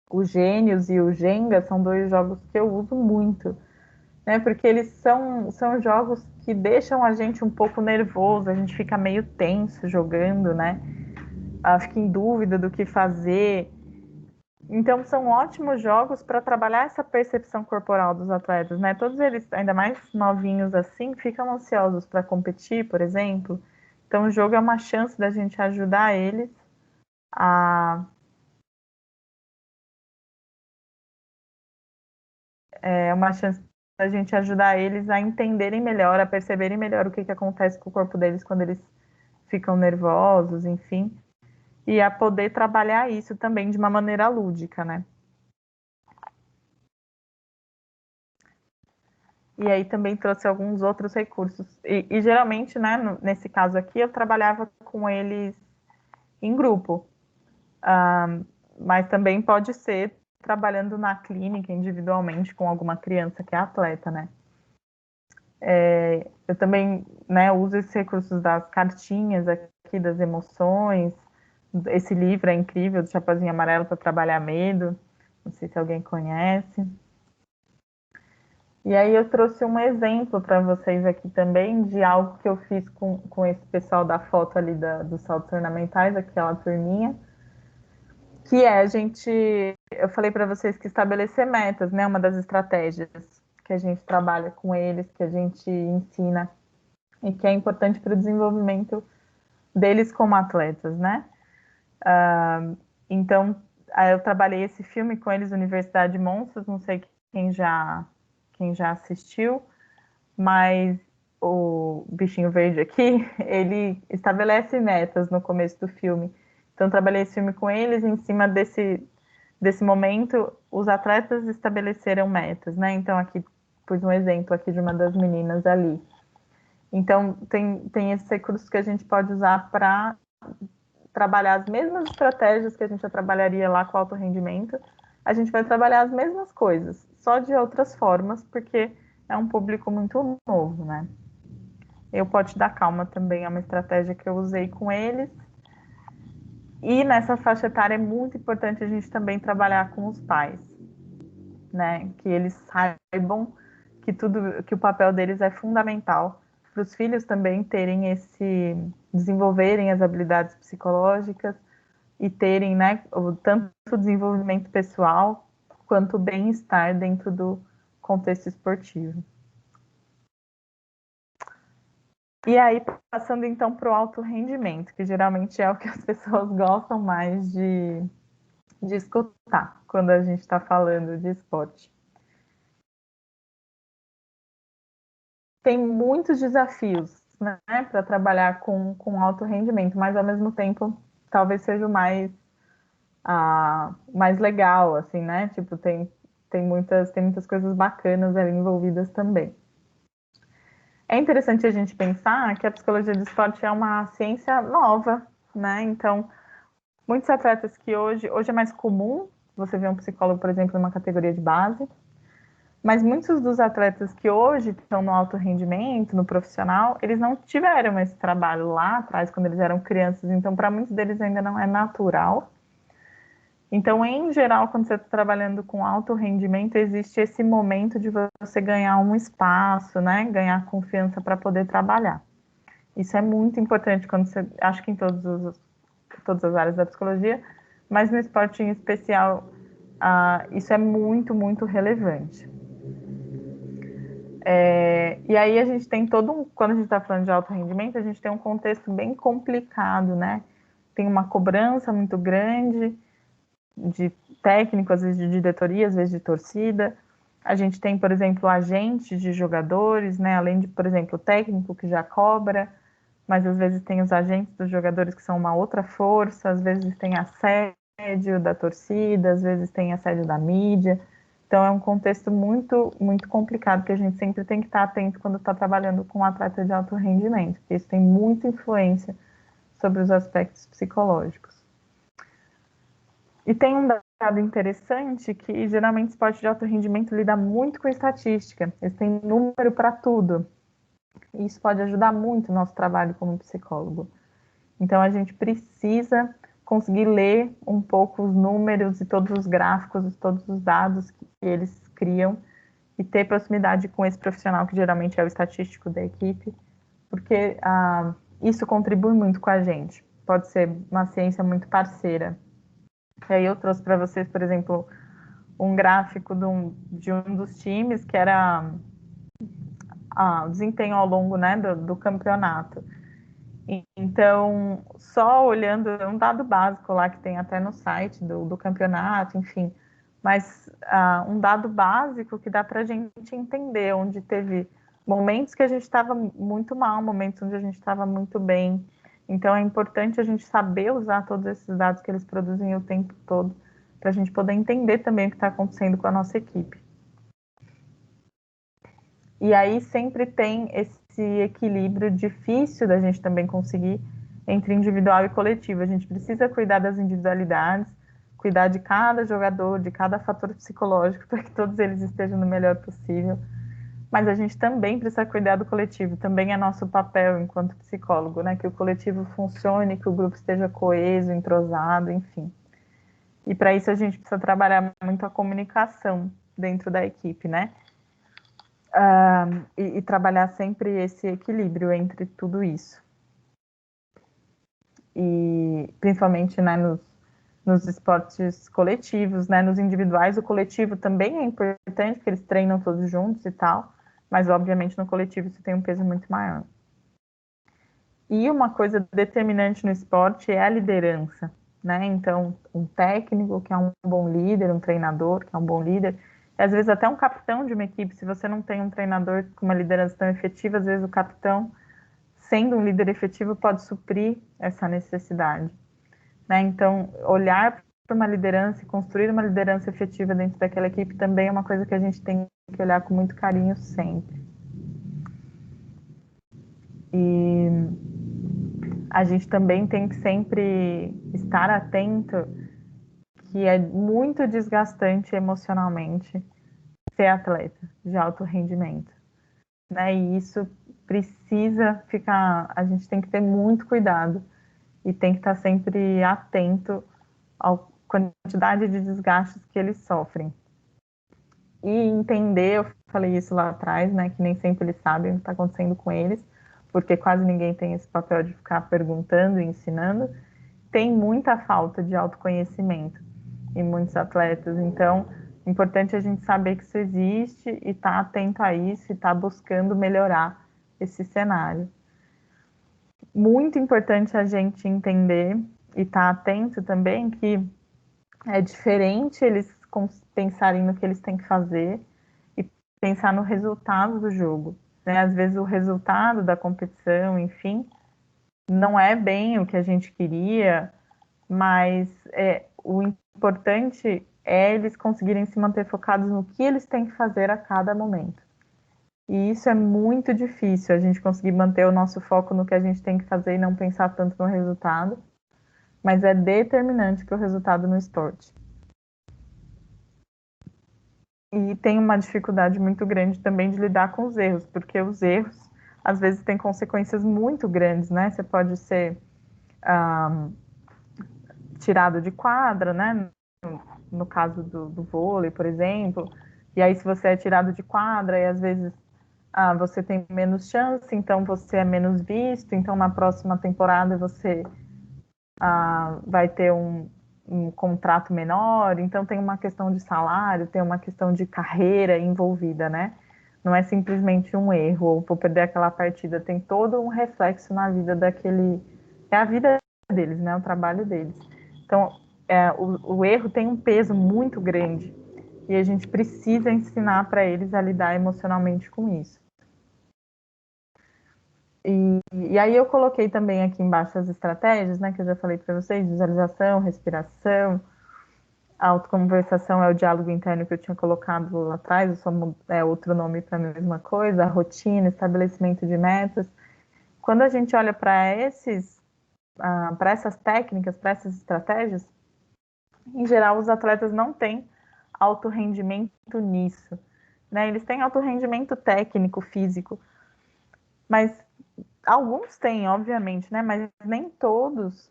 o Gênios e o Jenga, são dois jogos que eu uso muito, né? Porque eles são jogos que deixam a gente um pouco nervoso, a gente fica meio tenso jogando, né? Fica em dúvida do que fazer. Então, são ótimos jogos para trabalhar essa percepção corporal dos atletas, né? Todos eles, ainda mais novinhos assim, ficam ansiosos para competir, por exemplo. Então, o jogo é uma chance da gente ajudar eles a. É uma chance da gente ajudar eles a entenderem melhor, a perceberem melhor o que acontece com o corpo deles quando eles ficam nervosos, enfim. E a poder trabalhar isso também de uma maneira lúdica, né? E aí também trouxe alguns outros recursos. E geralmente, né, nesse caso aqui, eu trabalhava com eles em grupo. Mas também pode ser trabalhando na clínica individualmente com alguma criança que é atleta, né? Eu também, né, uso esses recursos das cartinhas aqui, das emoções. Esse livro é incrível, do Chapeuzinho Amarelo para Trabalhar Medo. Não sei se alguém conhece. E aí eu trouxe um exemplo para vocês aqui também de algo que eu fiz com esse pessoal da foto ali dos saltos ornamentais, aquela turminha, que é eu falei para vocês que estabelecer metas, né, uma das estratégias que a gente trabalha com eles, que a gente ensina e que é importante para o desenvolvimento deles como atletas, né? Então, eu trabalhei esse filme com eles, Universidade de Monstros, não sei quem já assistiu, mas o bichinho verde aqui, ele estabelece metas no começo do filme. Então, trabalhei esse filme com eles, em cima desse momento, os atletas estabeleceram metas, né? Então, aqui, pus um exemplo aqui de uma das meninas ali. Então, tem esses recursos que a gente pode usar para trabalhar as mesmas estratégias que a gente já trabalharia lá com alto rendimento, a gente vai trabalhar as mesmas coisas, só de outras formas, porque é um público muito novo, né? Eu Pote da Calma também é uma estratégia que eu usei com eles. E nessa faixa etária é muito importante a gente também trabalhar com os pais, né? Que eles saibam que o papel deles é fundamental para os filhos também desenvolverem as habilidades psicológicas e terem, né, tanto o desenvolvimento pessoal quanto o bem-estar dentro do contexto esportivo. E aí, passando então para o alto rendimento, que geralmente é o que as pessoas gostam mais de escutar quando a gente está falando de esporte. Tem muitos desafios, né, para trabalhar com alto rendimento, mas ao mesmo tempo talvez seja o mais legal, assim, né? Tipo, tem muitas coisas bacanas ali envolvidas também. É interessante a gente pensar que a psicologia do esporte é uma ciência nova, né? Então, muitos atletas que hoje é mais comum você ver um psicólogo, por exemplo, numa categoria de base, mas muitos dos atletas que hoje estão no alto rendimento, no profissional, eles não tiveram esse trabalho lá atrás, quando eles eram crianças, então para muitos deles ainda não é natural. Então, em geral, quando você está trabalhando com alto rendimento, existe esse momento de você ganhar um espaço, né? Ganhar confiança para poder trabalhar. Isso é muito importante quando você, acho que em todas as áreas da psicologia, mas no esporte em especial, isso é muito, muito relevante. E aí a gente tem quando a gente está falando de alto rendimento, a gente tem um contexto bem complicado, né? Tem uma cobrança muito grande de técnico, às vezes de diretoria, às vezes de torcida. A gente tem, por exemplo, agentes de jogadores, né? Além de, por exemplo, o técnico que já cobra, mas às vezes tem os agentes dos jogadores que são uma outra força, às vezes tem assédio da torcida, às vezes tem assédio da mídia. Então é um contexto muito, muito complicado que a gente sempre tem que estar atento quando está trabalhando com um atleta de alto rendimento, porque isso tem muita influência sobre os aspectos psicológicos. E tem um dado interessante que geralmente esporte de alto rendimento lida muito com estatística, eles têm número para tudo. E isso pode ajudar muito o nosso trabalho como psicólogo. Então a gente precisa conseguir ler um pouco os números e todos os gráficos, todos os dados que eles criam e ter proximidade com esse profissional que geralmente é o estatístico da equipe, porque isso contribui muito com a gente. Pode ser uma ciência muito parceira. E aí eu trouxe para vocês, por exemplo, um gráfico de um dos times que era o desempenho ao longo, né, do campeonato. Então, só olhando, é um dado básico lá que tem até no site do campeonato, enfim, mas um dado básico que dá para a gente entender, onde teve momentos que a gente estava muito mal, momentos onde a gente estava muito bem. Então, é importante a gente saber usar todos esses dados que eles produzem o tempo todo, para a gente poder entender também o que está acontecendo com a nossa equipe. E aí sempre tem esse equilíbrio difícil da gente também conseguir entre individual e coletivo. A gente precisa cuidar das individualidades, cuidar de cada jogador, de cada fator psicológico, para que todos eles estejam no melhor possível. Mas a gente também precisa cuidar do coletivo, também é nosso papel enquanto psicólogo, né? Que o coletivo funcione, que o grupo esteja coeso, entrosado, enfim. E para isso a gente precisa trabalhar muito a comunicação dentro da equipe, né? E trabalhar sempre esse equilíbrio entre tudo isso. E principalmente, né, nos esportes coletivos, né, nos individuais, o coletivo também é importante, porque eles treinam todos juntos e tal, mas obviamente no coletivo isso tem um peso muito maior. E uma coisa determinante no esporte é a liderança, né? Então, um técnico que é um bom líder, um treinador que é um bom líder, às vezes até um capitão de uma equipe, se você não tem um treinador com uma liderança tão efetiva, às vezes o capitão, sendo um líder efetivo, pode suprir essa necessidade, né? Então, olhar para uma liderança e construir uma liderança efetiva dentro daquela equipe também é uma coisa que a gente tem que olhar com muito carinho sempre. E a gente também tem que sempre estar atento que é muito desgastante emocionalmente ser atleta de alto rendimento, né? E isso precisa ficar, a gente tem que ter muito cuidado e tem que estar sempre atento à quantidade de desgastes que eles sofrem. E entender, eu falei isso lá atrás, né, que nem sempre eles sabem o que está acontecendo com eles, porque quase ninguém tem esse papel de ficar perguntando e ensinando. Tem muita falta de autoconhecimento em muitos atletas, então é importante a gente saber que isso existe e estar atento a isso e estar buscando melhorar esse cenário. muito importante a gente entender e estar atento também que é diferente eles pensarem no que eles têm que fazer e pensar no resultado do jogo, né? Às vezes o resultado da competição, enfim, não é bem o que a gente queria, mas o importante é eles conseguirem se manter focados no que eles têm que fazer a cada momento. E isso é muito difícil, a gente conseguir manter o nosso foco no que a gente tem que fazer e não pensar tanto no resultado, mas é determinante para o resultado no esporte. E tem uma dificuldade muito grande também de lidar com os erros, porque os erros, às vezes, têm consequências muito grandes, né? Você pode ser tirado de quadra, né? No caso do vôlei, por exemplo. E aí, se você é tirado de quadra, e às vezes você tem menos chance, então você é menos visto, então na próxima temporada você vai ter um contrato menor, então tem uma questão de salário, tem uma questão de carreira envolvida, né? Não é simplesmente um erro, ou vou perder aquela partida, tem todo um reflexo na vida daquele... É a vida deles, né? O trabalho deles. Então, o erro tem um peso muito grande, e a gente precisa ensinar para eles a lidar emocionalmente com isso. E aí eu coloquei também aqui embaixo as estratégias, né, que eu já falei para vocês, visualização, respiração, autoconversação é o diálogo interno que eu tinha colocado lá atrás, é outro nome para a mesma coisa, a rotina, estabelecimento de metas. Quando a gente olha para essas técnicas, para essas estratégias, em geral os atletas não têm alto rendimento nisso, né? Eles têm alto rendimento técnico, físico, mas alguns têm, obviamente, né? Mas nem todos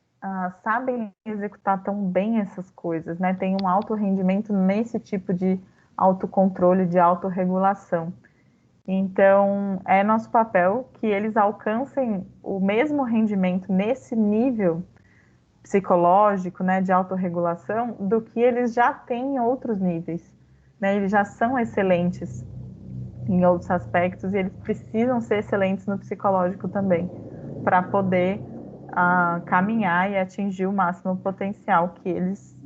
sabem executar tão bem essas coisas, né? Tem um alto rendimento nesse tipo de autocontrole, de autorregulação. Então, é nosso papel que eles alcancem o mesmo rendimento nesse nível psicológico, né, de autorregulação, do que eles já têm em outros níveis, né? Eles já são excelentes em outros aspectos e eles precisam ser excelentes no psicológico também, para poder caminhar e atingir o máximo potencial que eles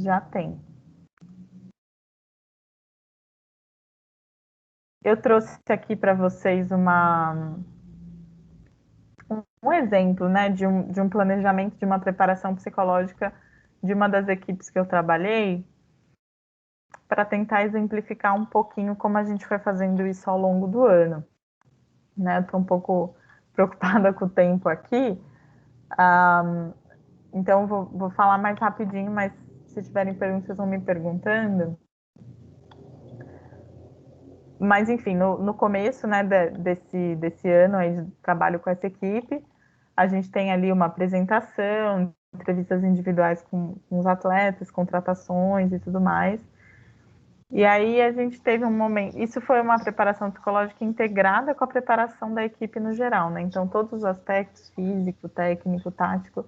já têm. Eu trouxe aqui para vocês um exemplo, né, de um planejamento, de uma preparação psicológica de uma das equipes que eu trabalhei, para tentar exemplificar um pouquinho como a gente foi fazendo isso ao longo do ano. Né? Estou um pouco preocupada com o tempo aqui, então vou falar mais rapidinho, mas se tiverem perguntas, vocês vão me perguntando. Mas, enfim, no começo, né, desse ano aí de trabalho com essa equipe, a gente tem ali uma apresentação, entrevistas individuais com os atletas, contratações e tudo mais. E aí a gente teve um momento... Isso foi uma preparação psicológica integrada com a preparação da equipe no geral, né? Então, todos os aspectos, físico, técnico, tático,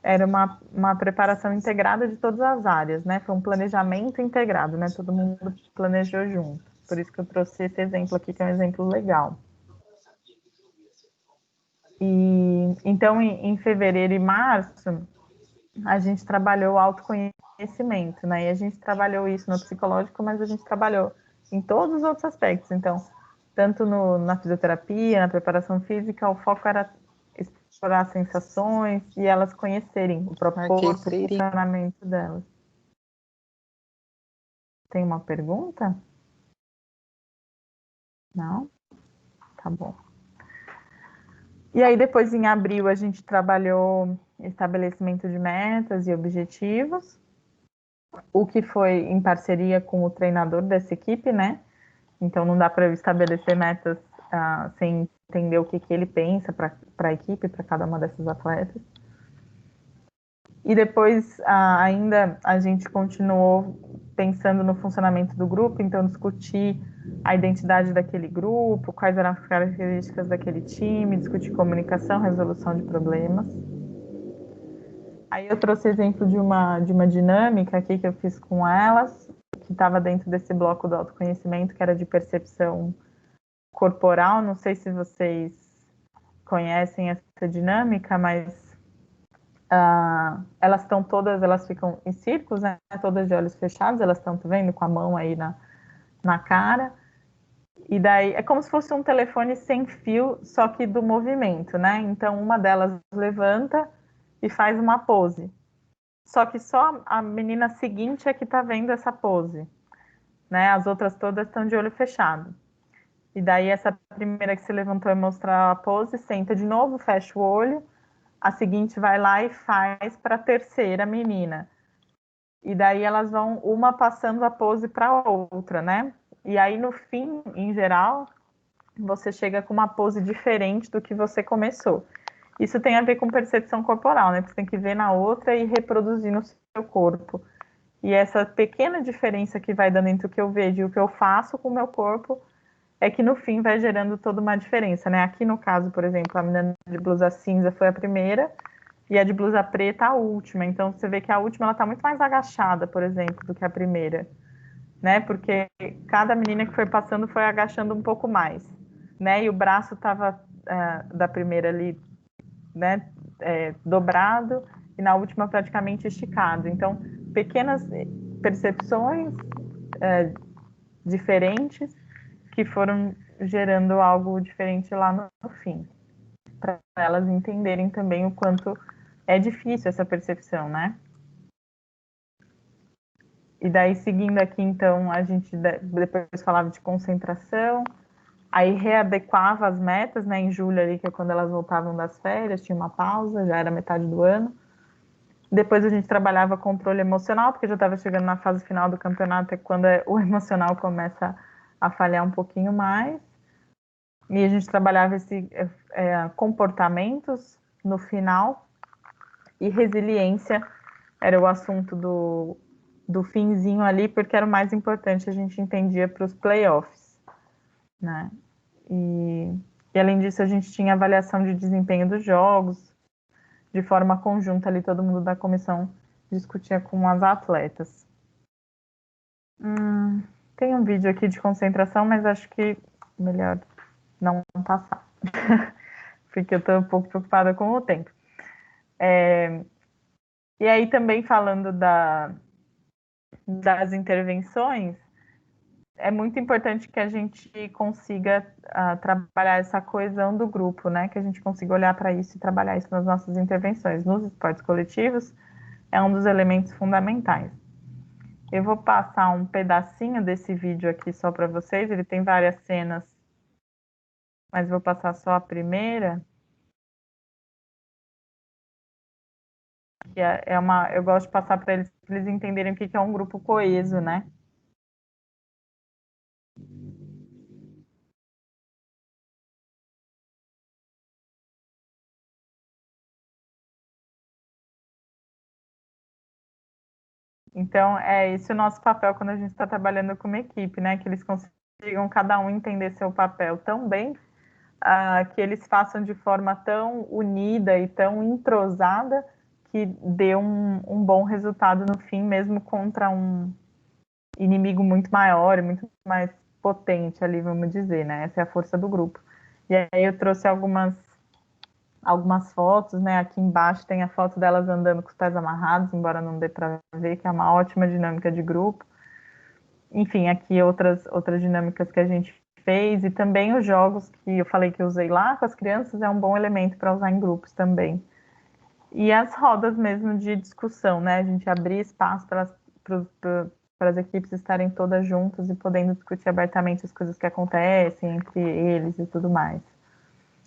era uma preparação integrada de todas as áreas, né? Foi um planejamento integrado, né? Todo mundo planejou junto. Por isso que eu trouxe esse exemplo aqui, que é um exemplo legal. E então, em fevereiro e março, a gente trabalhou o autoconhecimento, né? E a gente trabalhou isso no psicológico, mas a gente trabalhou em todos os outros aspectos. Então, tanto na fisioterapia, na preparação física, o foco era explorar sensações e elas conhecerem o próprio corpo, o funcionamento delas. Tem uma pergunta? Não? Tá bom. E aí, depois, em abril, a gente trabalhou estabelecimento de metas e objetivos, o que foi em parceria com o treinador dessa equipe, né? Então, não dá para eu estabelecer metas sem entender o que ele pensa para a equipe, para cada uma dessas atletas. E depois, ainda, a gente continuou pensando no funcionamento do grupo, então discutir a identidade daquele grupo, quais eram as características daquele time, discutir comunicação, resolução de problemas. Aí eu trouxe exemplo de uma dinâmica aqui que eu fiz com elas, que estava dentro desse bloco do autoconhecimento, que era de percepção corporal. Não sei se vocês conhecem essa dinâmica, mas elas estão todas, elas ficam em círculos, né? Todas de olhos fechados, elas estão, tá vendo, com a mão aí na cara. E daí é como se fosse um telefone sem fio, só que do movimento, né? Então uma delas levanta e faz uma pose. Só que só a menina seguinte é que tá vendo essa pose, né? As outras todas estão de olho fechado. E daí essa primeira que se levantou e mostrou a pose, senta de novo, fecha o olho. A seguinte vai lá e faz para a terceira menina. E daí elas vão uma passando a pose para a outra, né? E aí no fim, em geral, você chega com uma pose diferente do que você começou. Isso tem a ver com percepção corporal, né? Você tem que ver na outra e reproduzir no seu corpo. E essa pequena diferença que vai dando entre o que eu vejo e o que eu faço com o meu corpo é que no fim vai gerando toda uma diferença, né? Aqui no caso, por exemplo, a menina de blusa cinza foi a primeira e a de blusa preta a última. Então você vê que a última ela tá muito mais agachada, por exemplo, do que a primeira, né? Porque cada menina que foi passando foi agachando um pouco mais, né? E o braço tava da primeira ali, né? Dobrado e na última praticamente esticado. Então pequenas percepções diferentes que foram gerando algo diferente lá no fim, para elas entenderem também o quanto é difícil essa percepção, né? E daí, seguindo aqui, então, a gente depois falava de concentração, aí readequava as metas, né? Em julho ali, que é quando elas voltavam das férias, tinha uma pausa, já era metade do ano. Depois a gente trabalhava controle emocional, porque já estava chegando na fase final do campeonato, é quando o emocional começa a falhar um pouquinho mais. E a gente trabalhava esse comportamentos no final, e resiliência era o assunto do finzinho ali, porque era o mais importante, a gente entendia para os playoffs, né? E além disso, a gente tinha avaliação de desempenho dos jogos, de forma conjunta ali, todo mundo da comissão discutia com as atletas. Tem um vídeo aqui de concentração, mas acho que melhor não passar, porque eu estou um pouco preocupada com o tempo. E aí também falando das intervenções, é muito importante que a gente consiga trabalhar essa coesão do grupo, né? Que a gente consiga olhar para isso e trabalhar isso nas nossas intervenções. Nos esportes coletivos, é um dos elementos fundamentais. Eu vou passar um pedacinho desse vídeo aqui só para vocês, ele tem várias cenas, mas vou passar só a primeira. Que eu gosto de passar para eles entenderem o que é um grupo coeso, né? Então, é esse o nosso papel quando a gente está trabalhando com uma equipe, né? Que eles consigam cada um entender seu papel tão bem, que eles façam de forma tão unida e tão entrosada que dê um bom resultado no fim, mesmo contra um inimigo muito maior e muito mais potente ali, vamos dizer, né? Essa é a força do grupo. E aí eu trouxe algumas fotos, né? Aqui embaixo tem a foto delas andando com os pés amarrados, embora não dê para ver, que é uma ótima dinâmica de grupo. Enfim, aqui outras dinâmicas que a gente fez, e também os jogos que eu falei que eu usei lá com as crianças é um bom elemento para usar em grupos também. E as rodas mesmo de discussão, né? A gente abrir espaço para as equipes estarem todas juntas e podendo discutir abertamente as coisas que acontecem entre eles e tudo mais.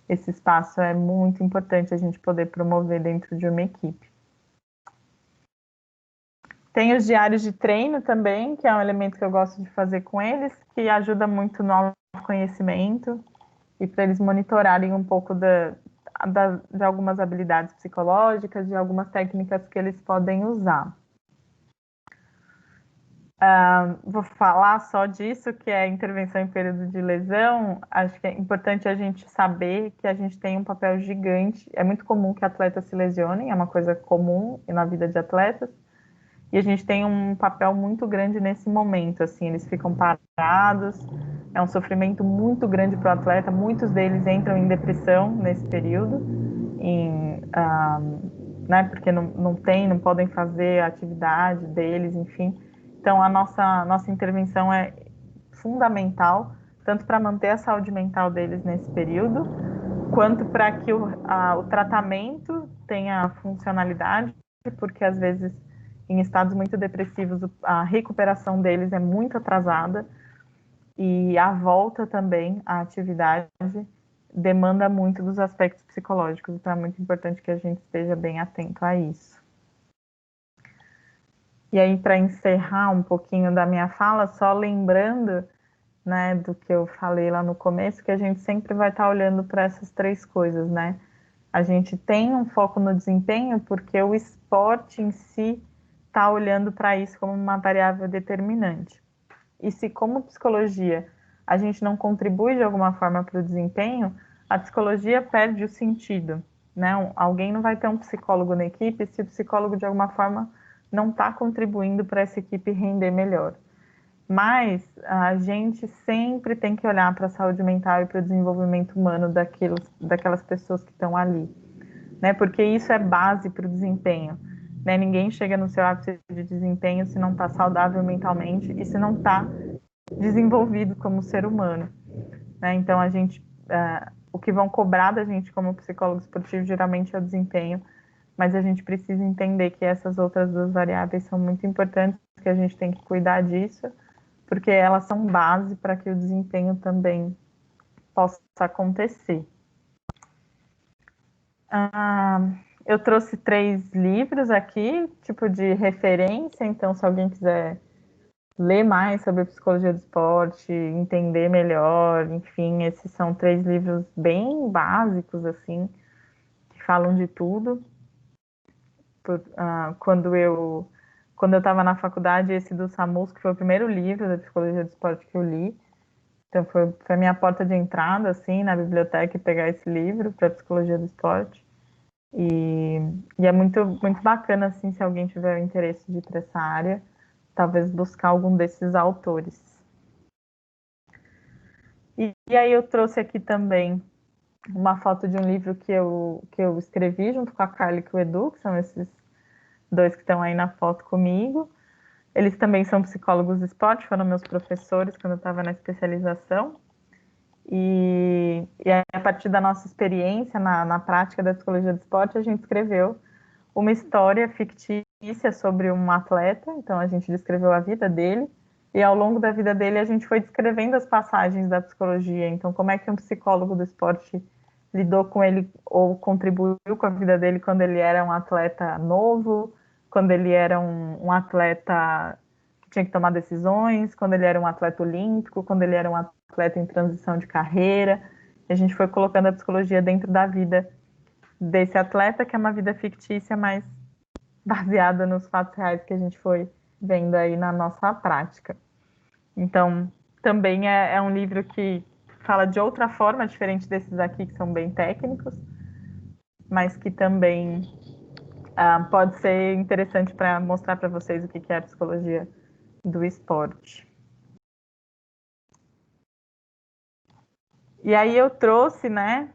Esse espaço é muito importante a gente poder promover dentro de uma equipe. Tem os diários de treino também, que é um elemento que eu gosto de fazer com eles, que ajuda muito no autoconhecimento e para eles monitorarem um pouco de algumas habilidades psicológicas, de algumas técnicas que eles podem usar. Vou falar só disso, que é a intervenção em período de lesão. Acho que é importante a gente saber que a gente tem um papel gigante. É muito comum que atletas se lesionem, é uma coisa comum na vida de atletas. E a gente tem um papel muito grande nesse momento, assim, eles ficam parados, É um sofrimento muito grande para o atleta, muitos deles entram em depressão nesse período, né, porque não podem fazer a atividade deles, enfim. Então, a nossa intervenção é fundamental, tanto para manter a saúde mental deles nesse período, quanto para que o tratamento tenha funcionalidade, porque às vezes em estados muito depressivos a recuperação deles é muito atrasada e a volta também à atividade demanda muito dos aspectos psicológicos, então é muito importante que a gente esteja bem atento a isso. E aí, para encerrar um pouquinho da minha fala, só lembrando, né, do que eu falei lá no começo, que a gente sempre vai estar olhando para essas três coisas, né? A gente tem um foco no desempenho porque o esporte em si está olhando para isso como uma variável determinante. E se, como psicologia, a gente não contribui de alguma forma para o desempenho, a psicologia perde o sentido, né? Alguém não vai ter um psicólogo na equipe se o psicólogo, de alguma forma, não está contribuindo para essa equipe render melhor. Mas a gente sempre tem que olhar para a saúde mental e para o desenvolvimento humano daquelas pessoas que estão ali, né? Porque isso é base para o desempenho, né? Ninguém chega no seu ápice de desempenho se não está saudável mentalmente e se não está desenvolvido como ser humano, né? Então o que vão cobrar da gente como psicólogo esportivo geralmente é o desempenho, mas a gente precisa entender que essas outras duas variáveis são muito importantes, que a gente tem que cuidar disso, porque elas são base para que o desempenho também possa acontecer. Eu trouxe 3 livros aqui, tipo de referência, então se alguém quiser ler mais sobre psicologia do esporte, entender melhor, enfim, esses são 3 livros bem básicos, assim, que falam de tudo. Quando eu estava na faculdade, esse do Samus, que foi o primeiro livro da psicologia do esporte que eu li, então foi a minha porta de entrada, assim, na biblioteca, pegar esse livro para psicologia do esporte. E é muito, muito bacana, assim, se alguém tiver interesse de ir para essa área, talvez buscar algum desses autores. E aí eu trouxe aqui também uma foto de um livro que eu escrevi junto com a Carla e com o Edu, que são esses 2 que estão aí na foto comigo. Eles também são psicólogos do esporte, foram meus professores quando eu estava na especialização. E a partir da nossa experiência na prática da psicologia do esporte, a gente escreveu uma história fictícia sobre um atleta. Então, a gente descreveu a vida dele, e ao longo da vida dele, a gente foi descrevendo as passagens da psicologia. Então, como é que um psicólogo do esporte lidou com ele ou contribuiu com a vida dele quando ele era um atleta novo, quando ele era um atleta que tinha que tomar decisões, quando ele era um atleta olímpico, quando ele era um atleta em transição de carreira. E a gente foi colocando a psicologia dentro da vida desse atleta, que é uma vida fictícia, mas baseada nos fatos reais que a gente foi vendo aí na nossa prática. Então, também é um livro que fala de outra forma, diferente desses aqui, que são bem técnicos, mas que também pode ser interessante para mostrar para vocês o que é a psicologia do esporte. E aí eu trouxe, né,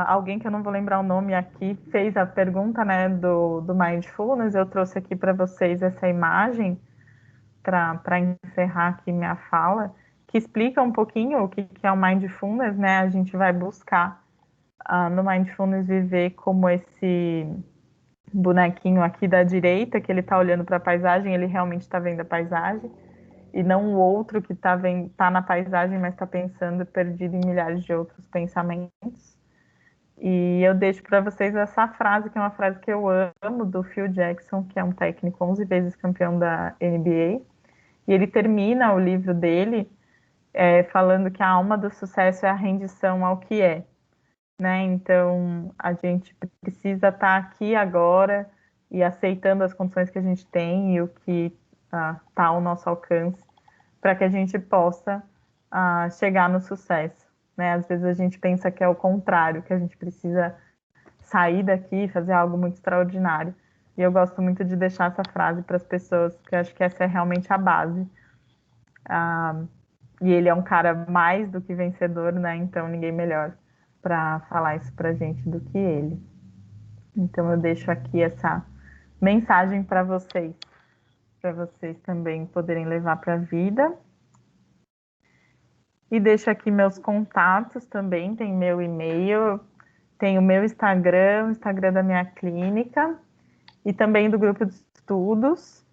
alguém que eu não vou lembrar o nome aqui, fez a pergunta, né, do Mindfulness. Eu trouxe aqui para vocês essa imagem para encerrar aqui minha fala, que explica um pouquinho o que é o Mindfulness, né? A gente vai buscar no Mindfulness viver como esse bonequinho aqui da direita, que ele está olhando para a paisagem, ele realmente está vendo a paisagem, e não o outro que tá na paisagem, mas está pensando perdido em milhares de outros pensamentos. E eu deixo para vocês essa frase, que é uma frase que eu amo, do Phil Jackson, que é um técnico 11 vezes campeão da NBA. E ele termina o livro dele falando que a alma do sucesso é a rendição ao que é, né? Então, a gente precisa estar aqui agora e aceitando as condições que a gente tem e o que está ao nosso alcance, para que a gente possa chegar no sucesso, né? Às vezes a gente pensa que é o contrário, que a gente precisa sair daqui e fazer algo muito extraordinário. E eu gosto muito de deixar essa frase para as pessoas, porque eu acho que essa é realmente a base. E ele é um cara mais do que vencedor, né? Então ninguém melhor para falar isso pra gente do que ele. Então eu deixo aqui essa mensagem para vocês também poderem levar para a vida. E deixo aqui meus contatos também, tem meu e-mail, tem o meu Instagram, o Instagram da minha clínica e também do grupo de estudos.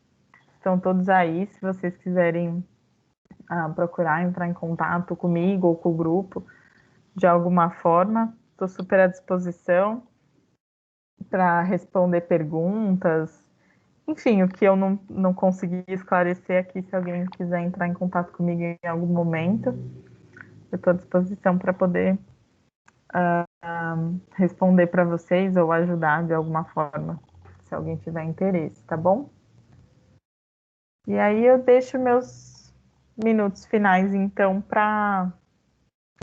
Estão todos aí, se vocês quiserem procurar, entrar em contato comigo ou com o grupo de alguma forma. Estou super à disposição para responder perguntas. Enfim, o que eu não consegui esclarecer aqui, se alguém quiser entrar em contato comigo em algum momento, eu estou à disposição para poder responder para vocês ou ajudar de alguma forma, se alguém tiver interesse, tá bom? E aí eu deixo meus minutos finais, então, para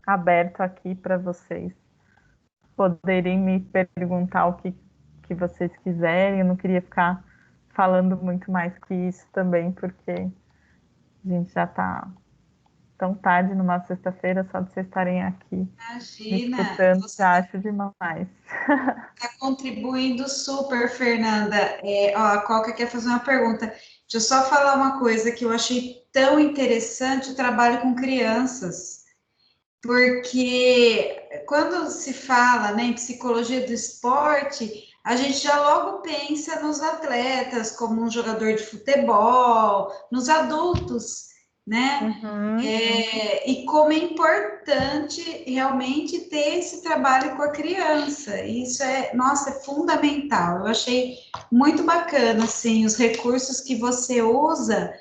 aberto aqui para vocês poderem me perguntar o que vocês quiserem. Eu não queria ficar falando muito mais que isso também, porque a gente já está tão tarde numa sexta-feira, só de vocês estarem aqui me Imagina, escutando, você já acho demais. está contribuindo super, Fernanda. Ó, a Coca quer fazer uma pergunta. Deixa eu só falar uma coisa que eu achei tão interessante, o trabalho com crianças. Porque quando se fala, né, em psicologia do esporte, a gente já logo pensa nos atletas, como um jogador de futebol, nos adultos, né? Uhum. E como é importante realmente ter esse trabalho com a criança. Isso é, nossa, é fundamental. Eu achei muito bacana, assim, os recursos que você usa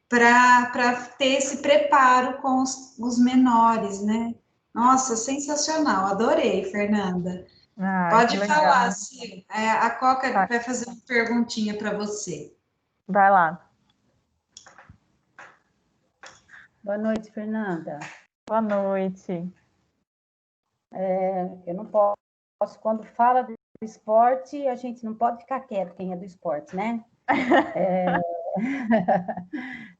para ter esse preparo com os menores, né? Nossa, sensacional, adorei, Fernanda. Ai, que Pode falar, legal. Sil. A Coca Vai, vai fazer uma perguntinha para você. vai lá. Boa noite, Fernanda. Boa noite. Eu não posso, quando fala do esporte, a gente não pode ficar quieto, quem é do esporte, né?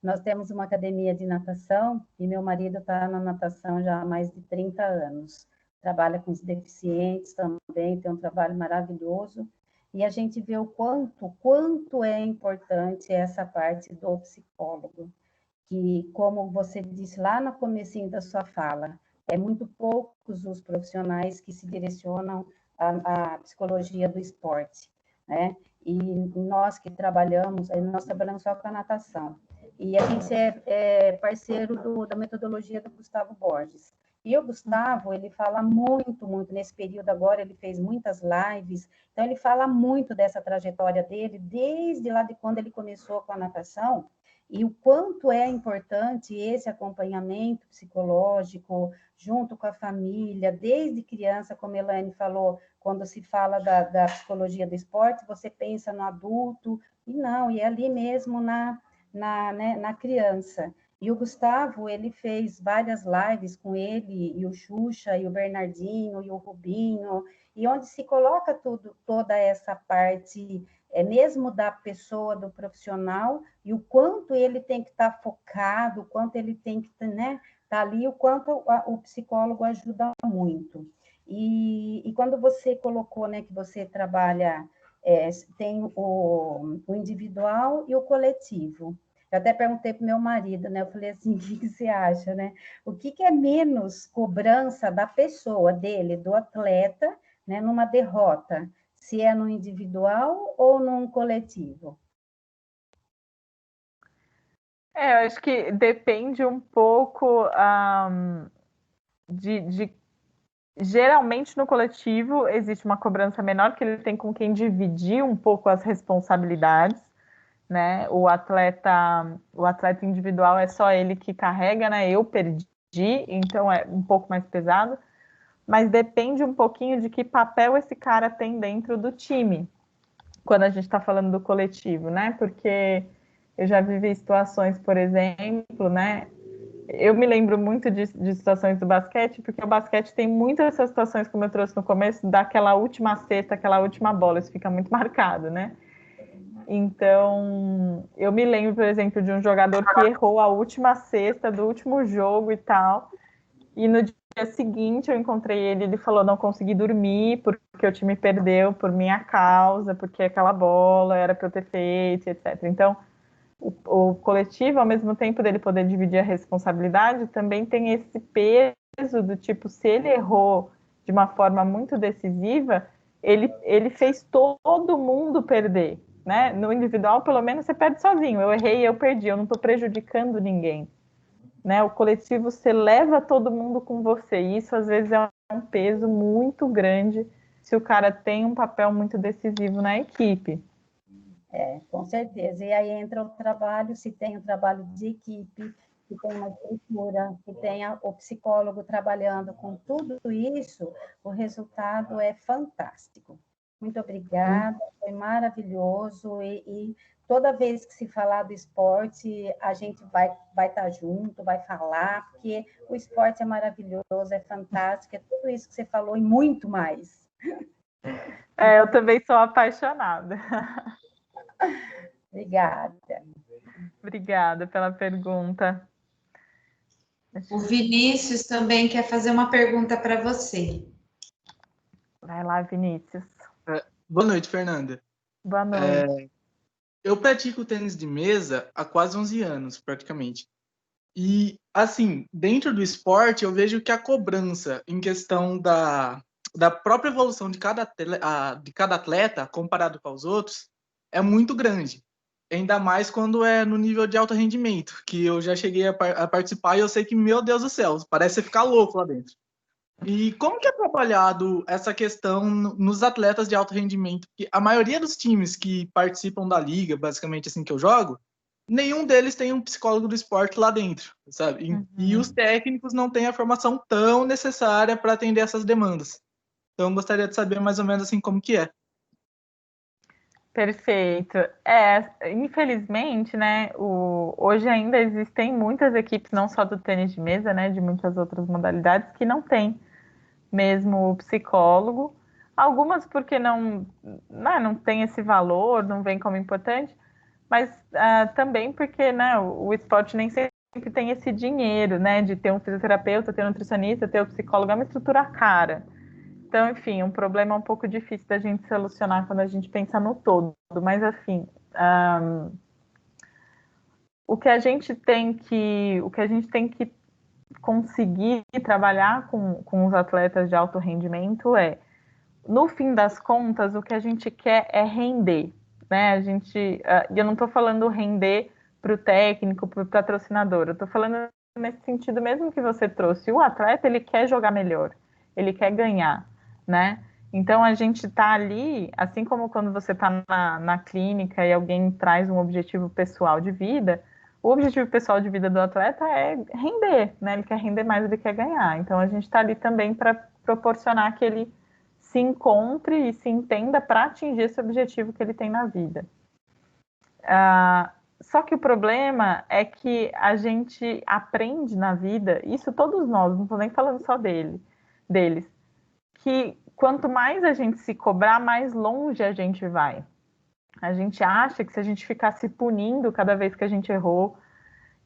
Nós temos uma academia de natação e meu marido está na natação já há mais de 30 anos. Trabalha com os deficientes também, tem um trabalho maravilhoso. E a gente vê o quanto é importante essa parte do psicólogo. Que, como você disse lá no comecinho da sua fala, é muito poucos os profissionais que se direcionam à psicologia do esporte, né? E nós que trabalhamos, nós trabalhamos só com a natação. E a gente é parceiro da metodologia do Gustavo Borges. E o Gustavo, ele fala muito, nesse período agora, ele fez muitas lives, então ele fala muito dessa trajetória dele, desde lá de quando ele começou com a natação, e o quanto é importante esse acompanhamento psicológico junto com a família, desde criança, como a Elaine falou, quando se fala da psicologia do esporte, você pensa no adulto, e não, e é ali mesmo na criança. E o Gustavo, ele fez várias lives com ele, e o Xuxa, e o Bernardinho, e o Rubinho, e onde se coloca toda essa parte, mesmo da pessoa, do profissional, e o quanto ele tem que estar focado, o quanto ele tem que, né, estar ali, o quanto o psicólogo ajuda muito. E quando você colocou, né, que você trabalha, tem o individual e o coletivo. Eu até perguntei para o meu marido, né? Eu falei assim, o que você acha, né? O que é menos cobrança da pessoa, dele, do atleta, né, numa derrota? Se é no individual ou num coletivo? Eu acho que depende um pouco de geralmente no coletivo existe uma cobrança menor, porque ele tem com quem dividir um pouco as responsabilidades, né? O atleta individual é só ele que carrega, né? Eu perdi, então é um pouco mais pesado, mas depende um pouquinho de que papel esse cara tem dentro do time, quando a gente está falando do coletivo, né? Porque eu já vivi situações, por exemplo, né? Eu me lembro muito de situações do basquete, porque o basquete tem muitas essas situações, como eu trouxe no começo, daquela última cesta, aquela última bola, isso fica muito marcado, né? Então, eu me lembro, por exemplo, de um jogador que errou a última cesta do último jogo e tal, e no dia seguinte eu encontrei ele falou, não consegui dormir porque o time perdeu por minha causa, porque aquela bola era para eu ter feito, etc. Então, o coletivo, ao mesmo tempo dele poder dividir a responsabilidade, também tem esse peso do tipo, se ele errou de uma forma muito decisiva, ele fez todo mundo perder, né? No individual, pelo menos, você perde sozinho. Eu errei, eu perdi, eu não estou prejudicando ninguém. Né? O coletivo, você leva todo mundo com você. E isso, às vezes, é um peso muito grande se o cara tem um papel muito decisivo na equipe. Com certeza. E aí entra o trabalho, se tem um trabalho de equipe, que tem uma estrutura, que tenha o psicólogo trabalhando com tudo isso, o resultado é fantástico. Muito obrigada, foi maravilhoso, e toda vez que se falar do esporte, a gente vai estar junto, vai falar, porque o esporte é maravilhoso, é fantástico, é tudo isso que você falou e muito mais. Eu também sou apaixonada. Obrigada. Obrigada pela pergunta. O Vinícius também quer fazer uma pergunta para você. Vai lá, Vinícius. Boa noite, Fernanda. Boa noite. Eu pratico tênis de mesa há quase 11 anos, praticamente. E, assim, dentro do esporte, eu vejo que a cobrança em questão da própria evolução de cada atleta, comparado com os outros, é muito grande. Ainda mais quando é no nível de alto rendimento, que eu já cheguei a participar e eu sei que, meu Deus do céu, parece ficar louco lá dentro. E como que é trabalhado essa questão nos atletas de alto rendimento? Porque a maioria dos times que participam da liga, basicamente assim que eu jogo, nenhum deles tem um psicólogo do esporte lá dentro, sabe? E os técnicos não têm a formação tão necessária para atender essas demandas. Então, eu gostaria de saber mais ou menos assim como que é. Perfeito. Infelizmente, né, hoje ainda existem muitas equipes, não só do tênis de mesa, né, de muitas outras modalidades, que não tem mesmo o psicólogo. Algumas porque não tem esse valor, não vem como importante, mas também porque, né, o esporte nem sempre tem esse dinheiro, né, de ter um fisioterapeuta, ter um nutricionista, ter um psicólogo, é uma estrutura cara. Então, enfim, um problema um pouco difícil da gente solucionar quando a gente pensa no todo. Mas, assim, o que a gente tem que conseguir trabalhar com os atletas de alto rendimento no fim das contas, o que a gente quer é render, né? E eu não estou falando render para o técnico, para o patrocinador, eu estou falando nesse sentido mesmo que você trouxe. O atleta, ele quer jogar melhor, ele quer ganhar, né? Então, a gente está ali, assim como quando você está na clínica e alguém traz um objetivo pessoal de vida, o objetivo pessoal de vida do atleta é render, né? Ele quer render mais, ele quer ganhar. Então, a gente está ali também para proporcionar que ele se encontre e se entenda para atingir esse objetivo que ele tem na vida. Só que o problema é que a gente aprende na vida, isso todos nós, não estou nem falando só deles, que quanto mais a gente se cobrar, mais longe a gente vai. A gente acha que se a gente ficar se punindo cada vez que a gente errou,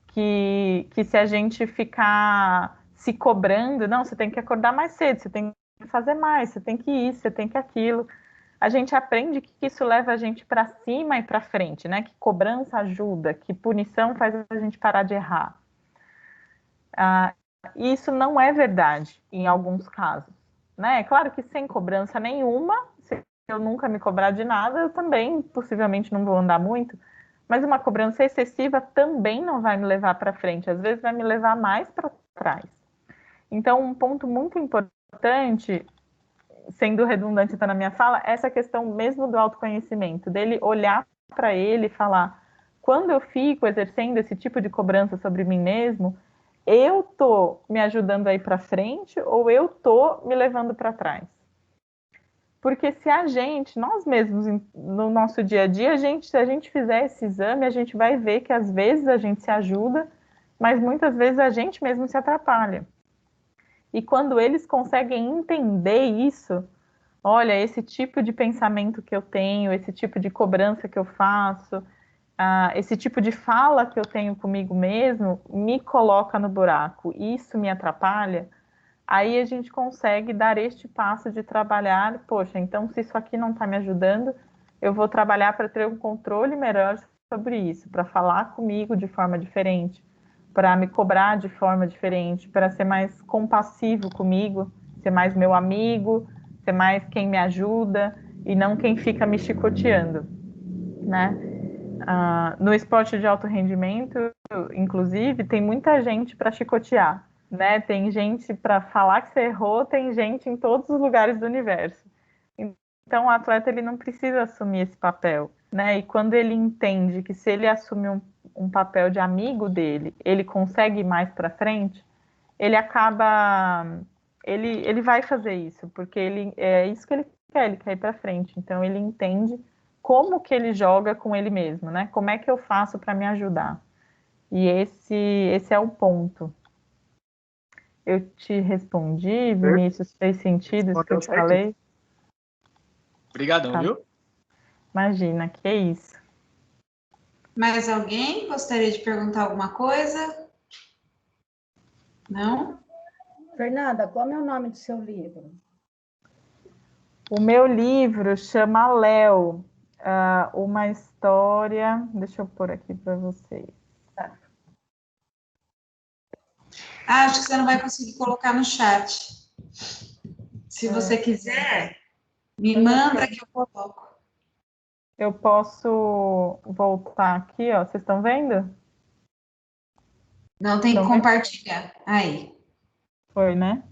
que se a gente ficar se cobrando, não, você tem que acordar mais cedo, você tem que fazer mais, você tem que isso, você tem que aquilo. A gente aprende que isso leva a gente para cima e para frente, né? Que cobrança ajuda, que punição faz a gente parar de errar. Isso não é verdade em alguns casos, né? Claro que sem cobrança nenhuma, se eu nunca me cobrar de nada, eu também possivelmente não vou andar muito, mas uma cobrança excessiva também não vai me levar para frente, às vezes vai me levar mais para trás. Então, um ponto muito importante, sendo redundante até na minha fala, é essa questão mesmo do autoconhecimento, dele olhar para ele e falar, quando eu fico exercendo esse tipo de cobrança sobre mim mesmo, eu tô me ajudando a ir para frente ou eu tô me levando para trás? Porque se nós mesmos, no nosso dia a dia, se a gente fizer esse exame, a gente vai ver que às vezes a gente se ajuda, mas muitas vezes a gente mesmo se atrapalha. E quando eles conseguem entender isso, olha, esse tipo de pensamento que eu tenho, esse tipo de cobrança que eu faço, esse tipo de fala que eu tenho comigo mesmo me coloca no buraco, isso me atrapalha, aí a gente consegue dar este passo de trabalhar, poxa, então se isso aqui não está me ajudando, eu vou trabalhar para ter um controle melhor sobre isso, para falar comigo de forma diferente, para me cobrar de forma diferente, para ser mais compassivo comigo, ser mais meu amigo, ser mais quem me ajuda e não quem fica me chicoteando, né? No esporte de alto rendimento, inclusive, tem muita gente para chicotear, né? Tem gente para falar que você errou, tem gente em todos os lugares do universo. Então, o atleta ele não precisa assumir esse papel, né? E quando ele entende que se ele assumir um papel de amigo dele, ele consegue ir mais para frente, ele acaba, ele vai fazer isso, porque ele é isso que ele quer ir para frente. Então, ele entende como que ele joga com ele mesmo, né? Como é que eu faço para me ajudar? E esse é o ponto. Eu te respondi, Vinícius, fez sentido isso que eu te falei? Obrigadão, Tá. viu? Imagina, que é isso. Mais alguém gostaria de perguntar alguma coisa? Não? Fernanda, qual é o nome do seu livro? O meu livro chama Léo, uma história. Deixa eu pôr aqui para vocês. Tá. Acho que você não vai conseguir colocar no chat. Se você quiser, me manda que eu coloco. Eu posso voltar aqui, ó. Vocês estão vendo? Não tem que compartilhar. Aí. Foi, né?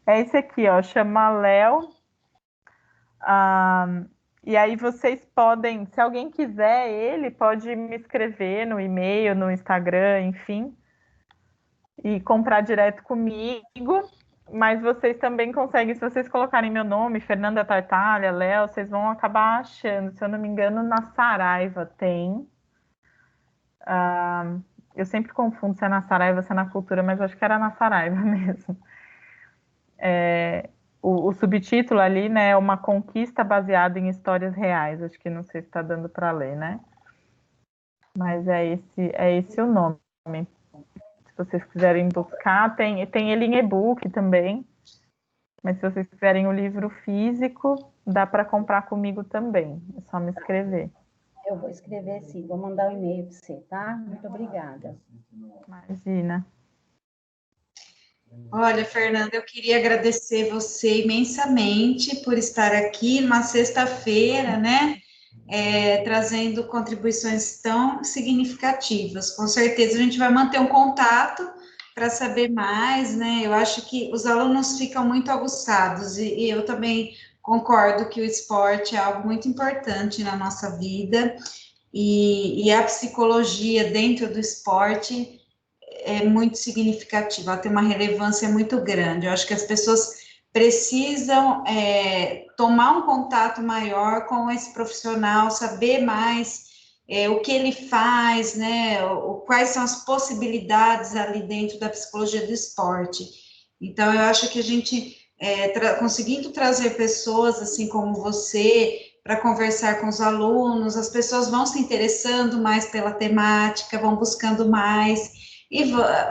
É esse aqui, ó. Chama Léo. E aí vocês podem, se alguém quiser ele, pode me escrever no e-mail, no Instagram, enfim, e comprar direto comigo. Mas vocês também conseguem, se vocês colocarem meu nome, Fernanda Tartaglia, Léo, vocês vão acabar achando. Se eu não me engano, na Saraiva tem. Eu sempre confundo se é na Saraiva ou se é na Cultura, mas acho que era na Saraiva mesmo. O subtítulo ali, né, é uma conquista baseada em histórias reais. Acho que não sei se está dando para ler, né? Mas é esse o nome. Se vocês quiserem buscar, tem ele em e-book também. Mas se vocês quiserem o livro físico, dá para comprar comigo também. É só me escrever. Eu vou escrever sim, vou mandar um e-mail para você, tá? Muito obrigada. Imagina. Olha, Fernanda, eu queria agradecer você imensamente por estar aqui numa sexta-feira, né? Trazendo contribuições tão significativas. Com certeza a gente vai manter um contato para saber mais, né? Eu acho que os alunos ficam muito aguçados e eu também concordo que o esporte é algo muito importante na nossa vida e a psicologia dentro do esporte é muito significativa, ela tem uma relevância muito grande. Eu acho que as pessoas precisam tomar um contato maior com esse profissional, saber mais o que ele faz, né? Quais são as possibilidades ali dentro da psicologia do esporte. Então, eu acho que a gente, conseguindo trazer pessoas assim como você, para conversar com os alunos, as pessoas vão se interessando mais pela temática, vão buscando mais, e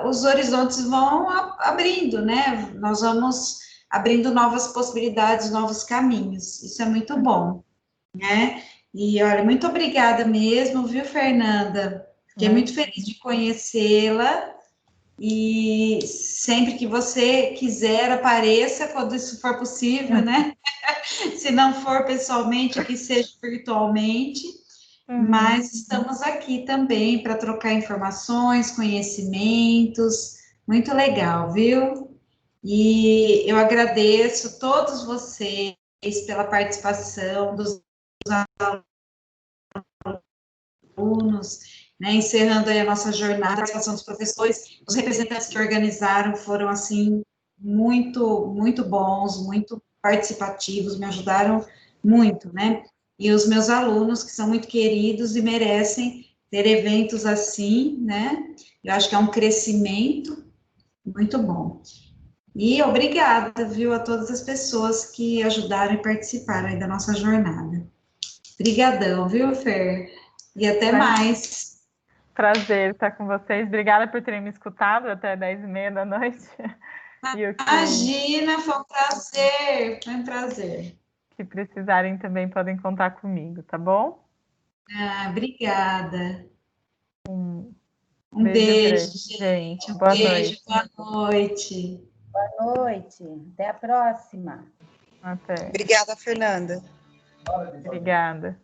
os horizontes vão abrindo, né? Nós vamos abrindo novas possibilidades, novos caminhos. Isso é muito bom, né? E olha, muito obrigada mesmo, viu, Fernanda? Fiquei muito feliz de conhecê-la. E sempre que você quiser, apareça quando isso for possível, né? Se não for pessoalmente, que seja virtualmente. Mas estamos aqui também para trocar informações, conhecimentos, muito legal, viu? E eu agradeço todos vocês pela participação dos alunos, né? Encerrando aí a nossa jornada, a participação dos professores, os representantes que organizaram foram, assim, muito bons, muito participativos, me ajudaram muito, né? E os meus alunos, que são muito queridos e merecem ter eventos assim, né? Eu acho que é um crescimento muito bom. E obrigada, viu, a todas as pessoas que ajudaram e participaram aí da nossa jornada. Obrigadão, viu, Fer? E até mais. Prazer estar com vocês. Obrigada por terem me escutado até 10h30 da noite. Imagina, foi um prazer. Foi um prazer. Que precisarem também podem contar comigo, tá bom? Obrigada. Um beijo, gente. Um Boa beijo, noite. boa noite. Boa noite. Até a próxima. Até. Obrigada, Fernanda. Obrigada.